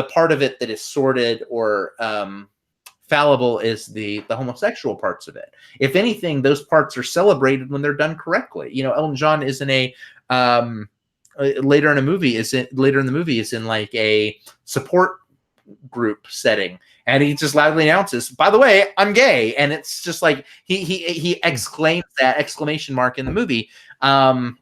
Speaker 2: part of it that is sordid or fallible is the homosexual parts of it. If anything, those parts are celebrated when they're done correctly. Elton John is in a later in the movie is in like a support group setting, and he just loudly announces, by the way, I'm gay. And it's just like he exclaims that exclamation mark in the movie, and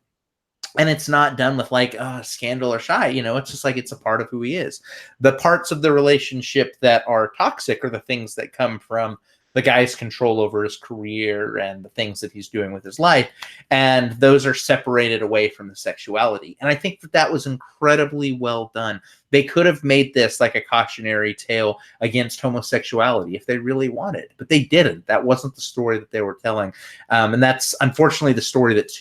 Speaker 2: it's not done with like scandal or shy. It's just like it's a part of who he is. The parts of the relationship that are toxic are the things that come from the guy's control over his career and the things that he's doing with his life. And those are separated away from the sexuality. And I think that was incredibly well done. They could have made this like a cautionary tale against homosexuality if they really wanted, but they didn't. That wasn't the story that they were telling. And that's unfortunately the story that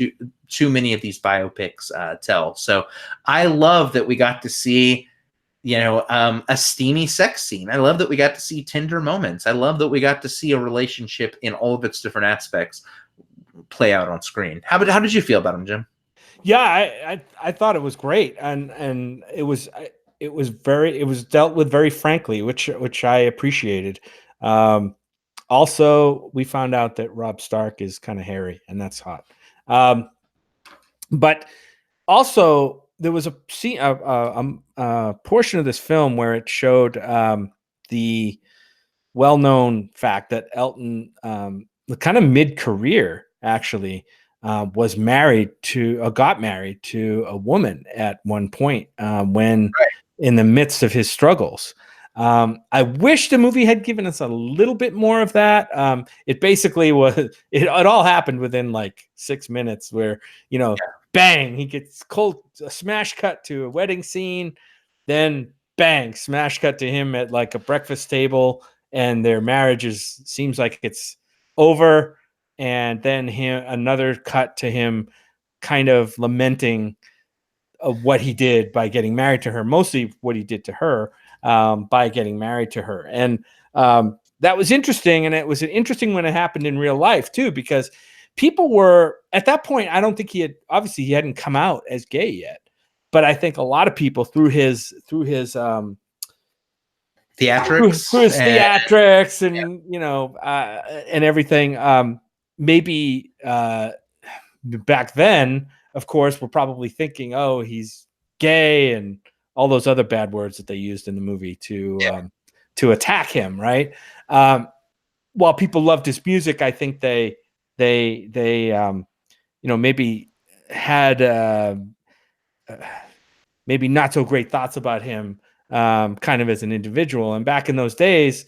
Speaker 2: too many of these biopics tell. So I love that we got to see a steamy sex scene. I love that we got to see tender moments. I love that we got to see a relationship in all of its different aspects play out on screen. How did you feel about him, Jim?
Speaker 1: Yeah, I thought it was great, and it was dealt with very frankly, which I appreciated. Also, we found out that Rob Stark is kind of hairy, and that's hot. But also, there was a scene, a portion of this film where it showed the well-known fact that Elton, kind of mid-career, actually, got married to a woman at one point when in the midst of his struggles. I wish the movie had given us a little bit more of that. It basically it all happened within like 6 minutes where, bang, he gets a smash cut to a wedding scene, then bang, smash cut to him at like a breakfast table, and their marriage seems like it's over. And then another cut to him kind of lamenting what he did by getting married to her, mostly what he did to her by getting married to her. And that was interesting. And it was interesting when it happened in real life too, because people were at that point, I don't think he hadn't come out as gay yet, but I think a lot of people through his
Speaker 2: theatrics
Speaker 1: and and everything, maybe back then, of course, we're probably thinking, oh, he's gay and all those other bad words that they used in the movie to attack him, right? While people loved his music, I think they maybe had maybe not so great thoughts about him kind of as an individual. And back in those days,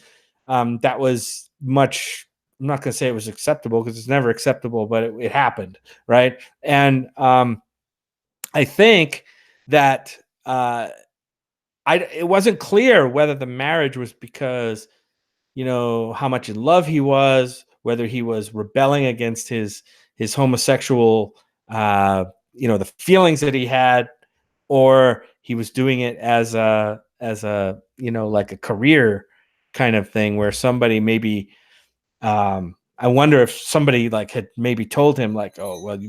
Speaker 1: that was much, I'm not going to say it was acceptable because it's never acceptable, but it happened, right? And I think that it wasn't clear whether the marriage was because, how much in love he was, whether he was rebelling against his homosexual, the feelings that he had, or he was doing it as a like a career kind of thing where somebody maybe I wonder if somebody like had maybe told him like, oh well,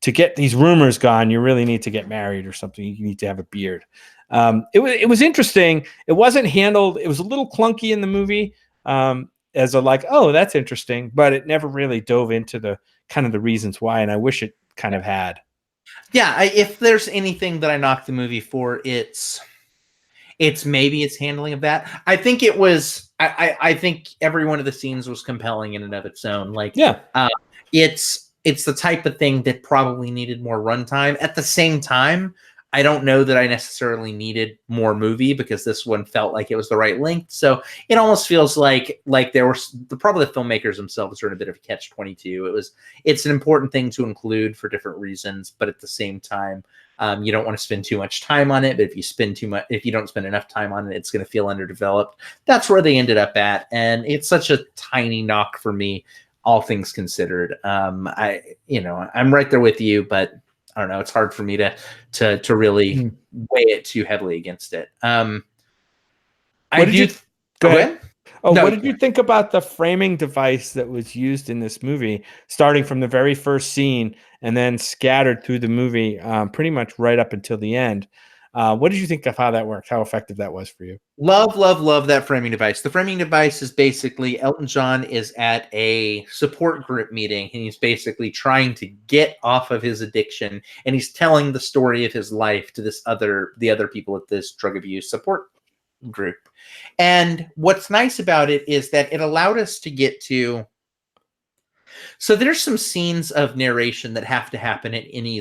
Speaker 1: to get these rumors gone, you really need to get married or something. You need to have a beard. It was interesting. It wasn't handled. It was a little clunky in the movie as a like, oh, that's interesting, but it never really dove into the kind of the reasons why. And I wish it kind of had.
Speaker 2: Yeah, if there's anything that I knocked the movie for, it's maybe its handling of that. I think it was. I think every one of the scenes was compelling in and of its own. Like,
Speaker 1: yeah,
Speaker 2: it's the type of thing that probably needed more runtime. At the same time, I don't know that I necessarily needed more movie because this one felt like it was the right length. So it almost feels like there were probably the filmmakers themselves are in a bit of a catch-22. It's an important thing to include for different reasons, but at the same time, you don't want to spend too much time on it. But if you don't spend enough time on it, it's going to feel underdeveloped. That's where they ended up at, and it's such a tiny knock for me, all things considered. I'm right there with you, but I don't know. It's hard for me to really weigh it too heavily against it.
Speaker 1: Go ahead. Oh, no, what did you think about the framing device that was used in this movie, starting from the very first scene and then scattered through the movie, pretty much right up until the end? What did you think of how that worked? How effective that was for you?
Speaker 2: Love that framing device. The framing device is basically Elton John is at a support group meeting, and he's basically trying to get off of his addiction, and he's telling the story of his life to the other people at this drug abuse support group. And what's nice about it is that it allowed us to get to. So there's some scenes of narration that have to happen at any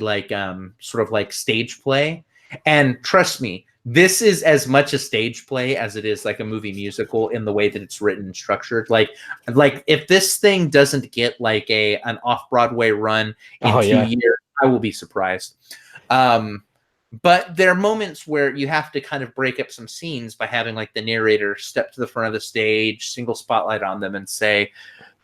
Speaker 2: sort of like stage play. And trust me, this is as much a stage play as it is like a movie musical in the way that it's written and structured. Like if this thing doesn't get like an off-Broadway run in 2 years, I will be surprised. But there are moments where you have to kind of break up some scenes by having like the narrator step to the front of the stage, single spotlight on them, and say,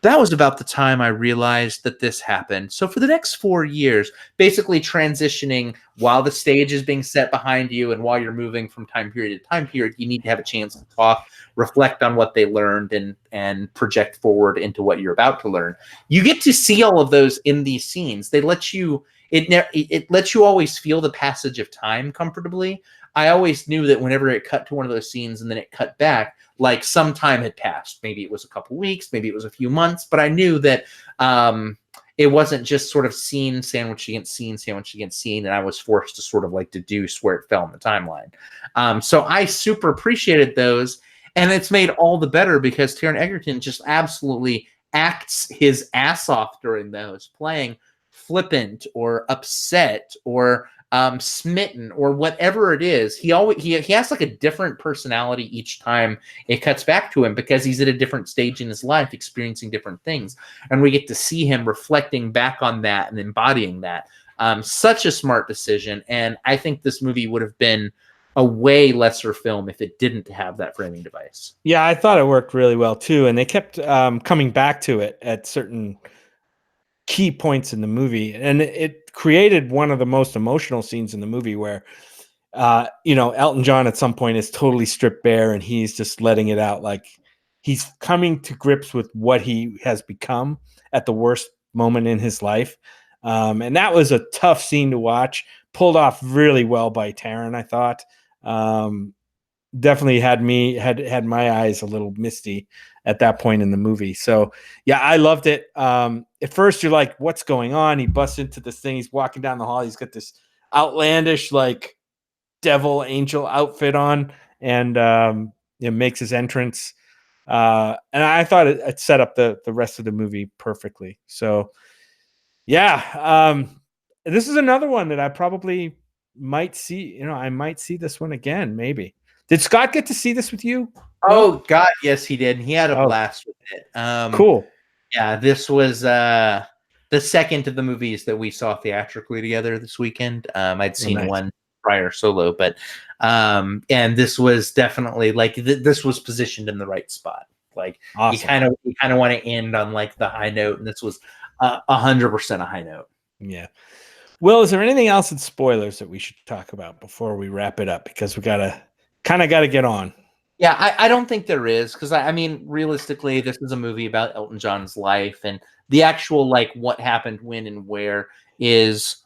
Speaker 2: that was about the time I realized that this happened. So for the next 4 years, basically transitioning while the stage is being set behind you and while you're moving from time period to time period, you need to have a chance to talk, reflect on what they learned, and project forward into what you're about to learn. You get to see all of those in these scenes. They let you, it lets you always feel the passage of time comfortably. I always knew that whenever it cut to one of those scenes and then it cut back, like some time had passed. Maybe it was a couple weeks, maybe it was a few months, but I knew that it wasn't just sort of scene sandwiched against scene sandwiched against scene, and I was forced to sort of like deduce where it fell in the timeline. So I super appreciated those, and it's made all the better because Taron Egerton just absolutely acts his ass off during those, playing flippant or upset or smitten or whatever it is. He has like a different personality each time it cuts back to him because he's at a different stage in his life, experiencing different things, and we get to see him reflecting back on that and embodying that. Such a smart decision, and I think this movie would have been a way lesser film if it didn't have that framing device.
Speaker 1: Yeah, I thought it worked really well too, and they kept coming back to it at certain key points in the movie, and it created one of the most emotional scenes in the movie where Elton John at some point is totally stripped bare and he's just letting it out, like he's coming to grips with what he has become at the worst moment in his life, and that was a tough scene to watch, pulled off really well by Taron, I thought. Definitely had my eyes a little misty at that point in the movie. So yeah, I loved it. At first you're like, what's going on? He busts into this thing. He's walking down the hall. He's got this outlandish, like devil angel outfit on, and it makes his entrance. And I thought it set up the rest of the movie perfectly. So yeah, this is another one that I probably might see. I might see this one again, maybe. Did Scott get to see this with you?
Speaker 2: Oh God, yes, he did. He had a blast with it.
Speaker 1: Cool.
Speaker 2: Yeah, this was the second of the movies that we saw theatrically together this weekend. I'd seen one prior solo, but and this was definitely like this was positioned in the right spot. Like awesome. you kind of want to end on like the high note, and this was 100% a high note.
Speaker 1: Yeah. Will, is there anything else in spoilers that we should talk about before we wrap it up? Because we gotta get on.
Speaker 2: Yeah, I don't think there is, because I mean, realistically, this is a movie about Elton John's life, and the actual like what happened, when, and where is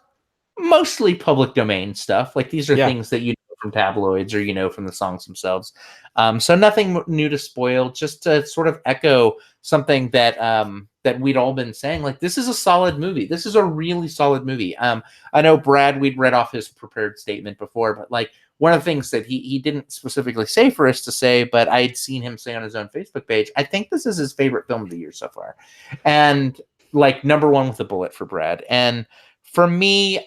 Speaker 2: mostly public domain stuff. Like these are things that you know from tabloids or you know from the songs themselves. So nothing new to spoil. Just to sort of echo something that that we'd all been saying. Like this is a solid movie. This is a really solid movie. I know Brad, we'd read off his prepared statement before, but like one of the things that he didn't specifically say for us to say, but I'd seen him say on his own Facebook page, I think this is his favorite film of the year so far, and like number one with a bullet for Brad. And for me,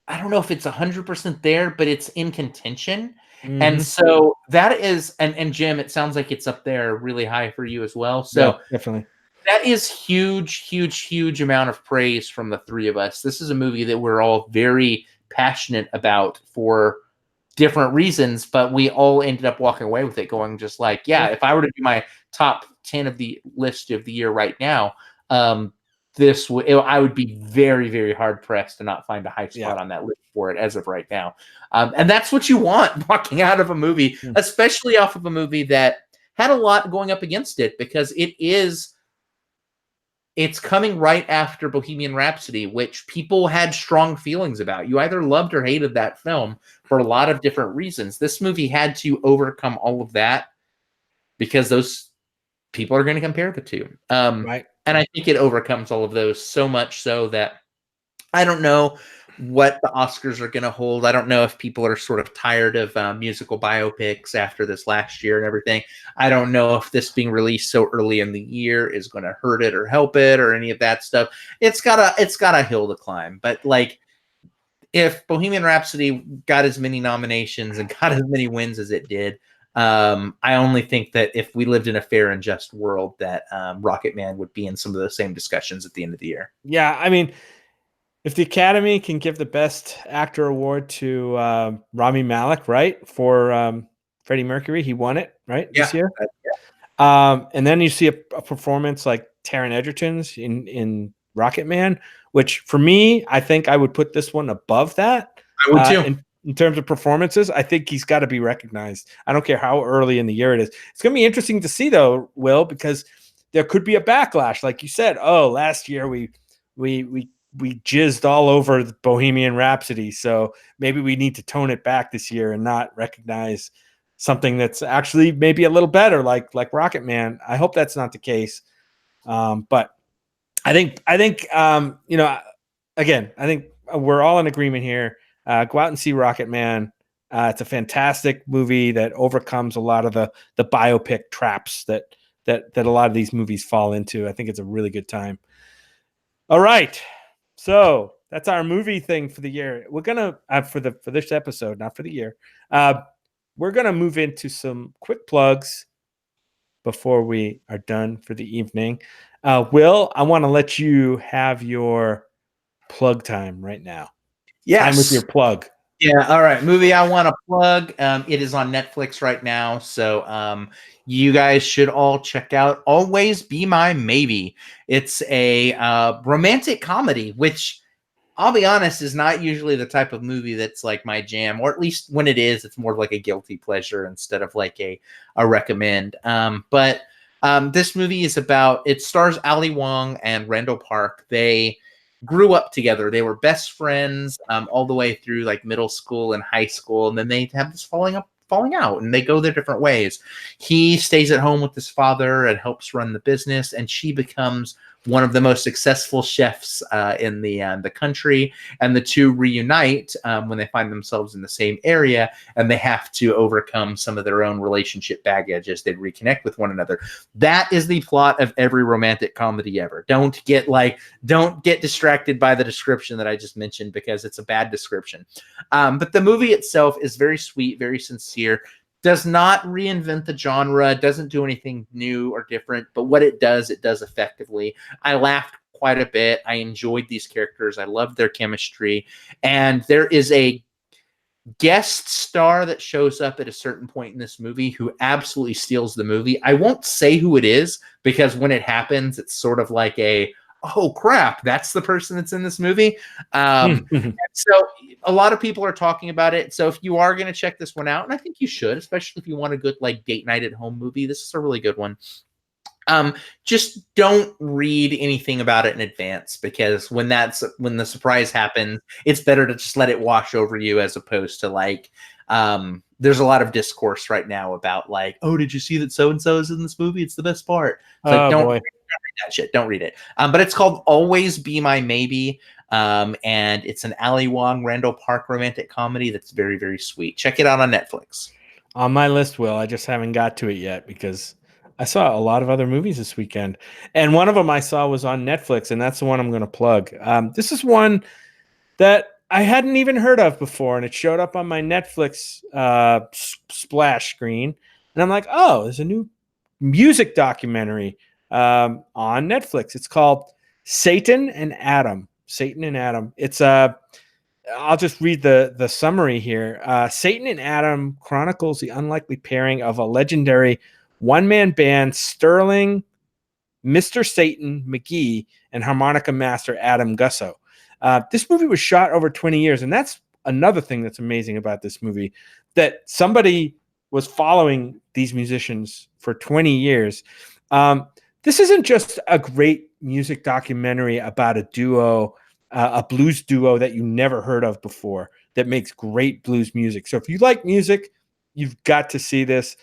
Speaker 2: I don't know if it's 100% there, but it's in contention. Mm-hmm. And so that is, and Jim, it sounds like it's up there really high for you as well. So
Speaker 1: yeah, definitely.
Speaker 2: That is huge amount of praise from the three of us. This is a movie that we're all very passionate about for different reasons, but we all ended up walking away with it going just like, yeah, if I were to do my top 10 of the list of the year right now, I would be very hard pressed to not find a high spot on that list for it as of right now. And that's what you want walking out of a movie, especially off of a movie that had a lot going up against it, because it's coming right after Bohemian Rhapsody, which people had strong feelings about. You either loved or hated that film for a lot of different reasons. This movie had to overcome all of that because those people are going to compare the two.
Speaker 1: Right.
Speaker 2: And I think it overcomes all of those, so much so that I don't know what the Oscars are going to hold. I don't know if people are sort of tired of musical biopics after this last year and everything. I don't know if this being released so early in the year is going to hurt it or help it or any of that stuff. It's got a hill to climb. But like, if Bohemian Rhapsody got as many nominations and got as many wins as it did, I only think that if we lived in a fair and just world, that Rocketman would be in some of those same discussions at the end of the year.
Speaker 1: Yeah, I mean, if the Academy can give the Best Actor award to Rami Malek, right, for Freddie Mercury, he won it, right, this year. And then you see a performance like Taron Egerton's in Rocketman, which for me, I think I would put this one above that.
Speaker 2: I would too.
Speaker 1: In terms of performances, I think he's got to be recognized. I don't care how early in the year it is. It's going to be interesting to see, though, Will, because there could be a backlash, like you said. Oh, last year we jizzed all over the Bohemian Rhapsody, so maybe we need to tone it back this year and not recognize something that's actually maybe a little better, like Rocketman. I hope that's not the case. But I think again, I think we're all in agreement here. Go out and see Rocketman. It's a fantastic movie that overcomes a lot of the biopic traps that a lot of these movies fall into. I think it's a really good time. All right. So that's our movie thing for the year. We're gonna for this episode, not for the year. We're gonna move into some quick plugs before we are done for the evening. Will, I want to let you have your plug time right now.
Speaker 2: Yes.
Speaker 1: Time with your plug.
Speaker 2: Yeah. All right. Movie I want to plug. It is on Netflix right now, so you guys should all check out Always Be My Maybe. It's a romantic comedy, which I'll be honest is not usually the type of movie that's like my jam, or at least when it is, it's more like a guilty pleasure instead of like a recommend. But this movie is about, it stars Ali Wong and Randall Park. They grew up together. They were best friends all the way through like middle school and high school, and then they have this falling out, and they go their different ways. He stays at home with his father and helps run the business, and she becomes one of the most successful chefs in the country, and the two reunite when they find themselves in the same area, and they have to overcome some of their own relationship baggage as they reconnect with one another. That is the plot of every romantic comedy ever. Don't get distracted by the description that I just mentioned, because it's a bad description. But the movie itself is very sweet, very sincere. Does not reinvent the genre, doesn't do anything new or different, but what it does effectively. I laughed quite a bit. I enjoyed these characters. I loved their chemistry. And there is a guest star that shows up at a certain point in this movie who absolutely steals the movie. I won't say who it is, because when it happens, it's sort of like oh crap, that's the person that's in this movie. So a lot of people are talking about it. So if you are going to check this one out, and I think you should, especially if you want a good like date night at home movie, this is a really good one. Just don't read anything about it in advance, because when the surprise happens, it's better to just let it wash over you, as opposed to like there's a lot of discourse right now about like, oh, did you see that so and so is in this movie? It's the best part. It's like, don't read that shit. Don't read it. But it's called Always Be My Maybe. And it's an Ali Wong, Randall Park romantic comedy that's very, very sweet. Check it out on Netflix.
Speaker 1: On my list, Will. I just haven't got to it yet because I saw a lot of other movies this weekend. And one of them I saw was on Netflix, and that's the one I'm going to plug. This is one that I hadn't even heard of before, and it showed up on my Netflix splash screen. And I'm like, oh, there's a new music documentary on Netflix. It's called Satan and Adam. Satan and Adam. It's I'll just read the summary here. Satan and Adam chronicles the unlikely pairing of a legendary one-man band, Sterling, Mr. Satan McGee, and harmonica master Adam Gusso. This movie was shot over 20 years, and that's another thing that's amazing about this movie, that somebody was following these musicians for 20 years. This isn't just a great music documentary about a duo, a blues duo that you never heard of before that makes great blues music. So if you like music, you've got to see this.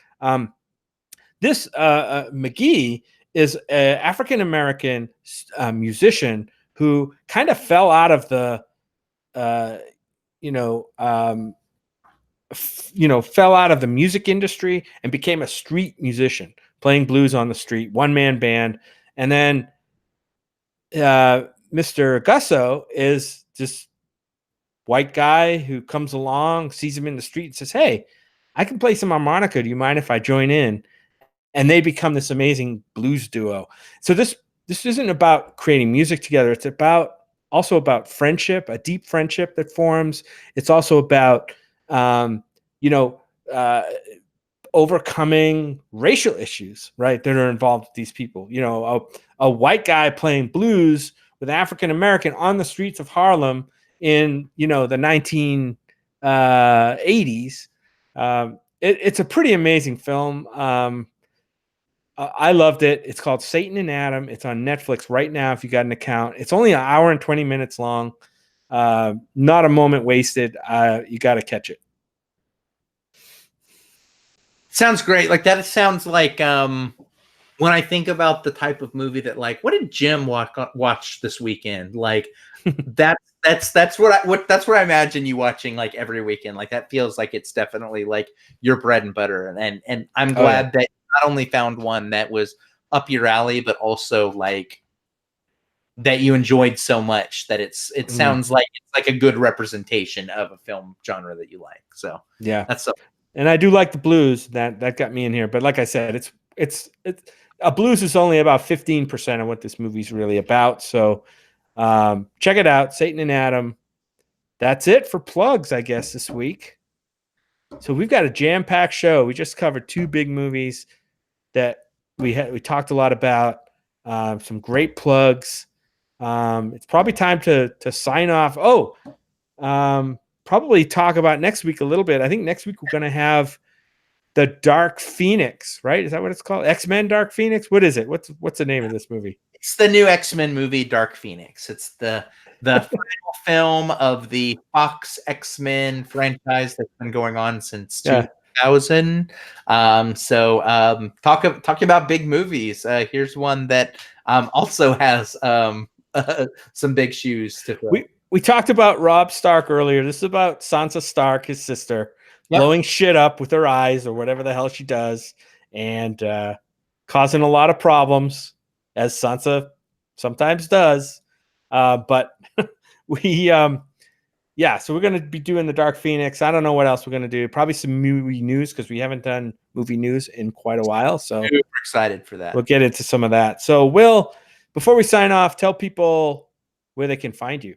Speaker 1: This McGee is an African-American musician who kind of fell out of the, fell out of the music industry and became a street musician, playing blues on the street, one-man band. And then Mr. Gusso is this white guy who comes along, sees him in the street, and says, "Hey, I can play some harmonica. Do you mind if I join in?" And they become this amazing blues duo. So this isn't about creating music together. It's also about friendship, a deep friendship that forms. It's also about overcoming racial issues, right, that are involved with these people. A white guy playing blues with African American on the streets of Harlem in the 1980s. It's a pretty amazing film. I loved it. It's called Satan and Adam. It's on Netflix right now if you got an account. It's only an hour and 20 minutes long. Not a moment wasted. You got to catch it.
Speaker 2: Sounds great. Like that sounds like when I think about the type of movie that, like, what did Jim watch this weekend? Like that's what I imagine you watching like every weekend. Like that feels like it's definitely like your bread and butter. And I'm glad that not only found one that was up your alley, but also like that you enjoyed so much that it sounds like it's like a good representation of a film genre that you like. So
Speaker 1: yeah,
Speaker 2: that's so.
Speaker 1: And I do like the blues. That got me in here. But like I said, it's a blues is only about 15% of what this movie's really about. So check it out, Satan and Adam. That's it for plugs, I guess, this week. So we've got a jam-packed show. We just covered two big movies that we talked a lot about. Some great plugs. It's probably time to sign off. Probably talk about next week a little bit. I think next week we're going to have the Dark Phoenix, right? Is that what it's called? X-Men Dark Phoenix? What is it? What's the name of this movie?
Speaker 2: It's the new X-Men movie, Dark Phoenix. It's the final film of the Fox X-Men franchise that's been going on since 2000. Talking about big movies. Here's one that also has some big shoes to fill.
Speaker 1: We talked about Robb Stark earlier. This is about Sansa Stark, his sister, blowing shit up with her eyes or whatever the hell she does, and causing a lot of problems, as Sansa sometimes does. But so we're going to be doing the Dark Phoenix. I don't know what else we're going to do. Probably some movie news, because we haven't done movie news in quite a while. So
Speaker 2: super excited for that.
Speaker 1: We'll get into some of that. So Will, before we sign off, tell people where they can find you.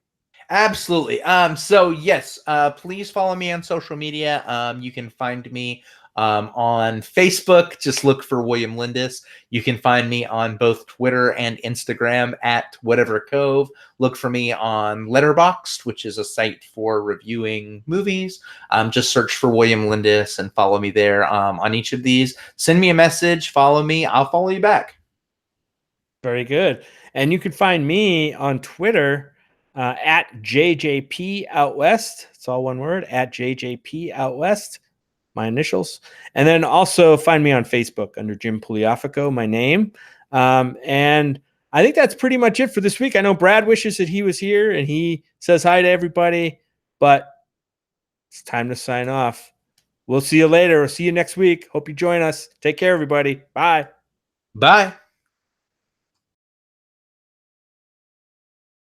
Speaker 2: Absolutely. So yes, please follow me on social media. You can find me On Facebook, just look for William Lindis. You can find me on both Twitter and Instagram at Whatever Cove. Look for me on Letterboxd, which is a site for reviewing movies. Just search for William Lindis and follow me there on each of these. Send me a message, follow me, I'll follow you back.
Speaker 1: Very good. And you can find me on Twitter at JJP Out West. It's all one word, at JJP Out West, my initials. And then also find me on Facebook under Jim Pugliafico, my name. And I think that's pretty much it for this week. I know Brad wishes that he was here and he says hi to everybody, but it's time to sign off. We'll see you later. We'll see you next week. Hope you join us. Take care, everybody. Bye.
Speaker 2: Bye.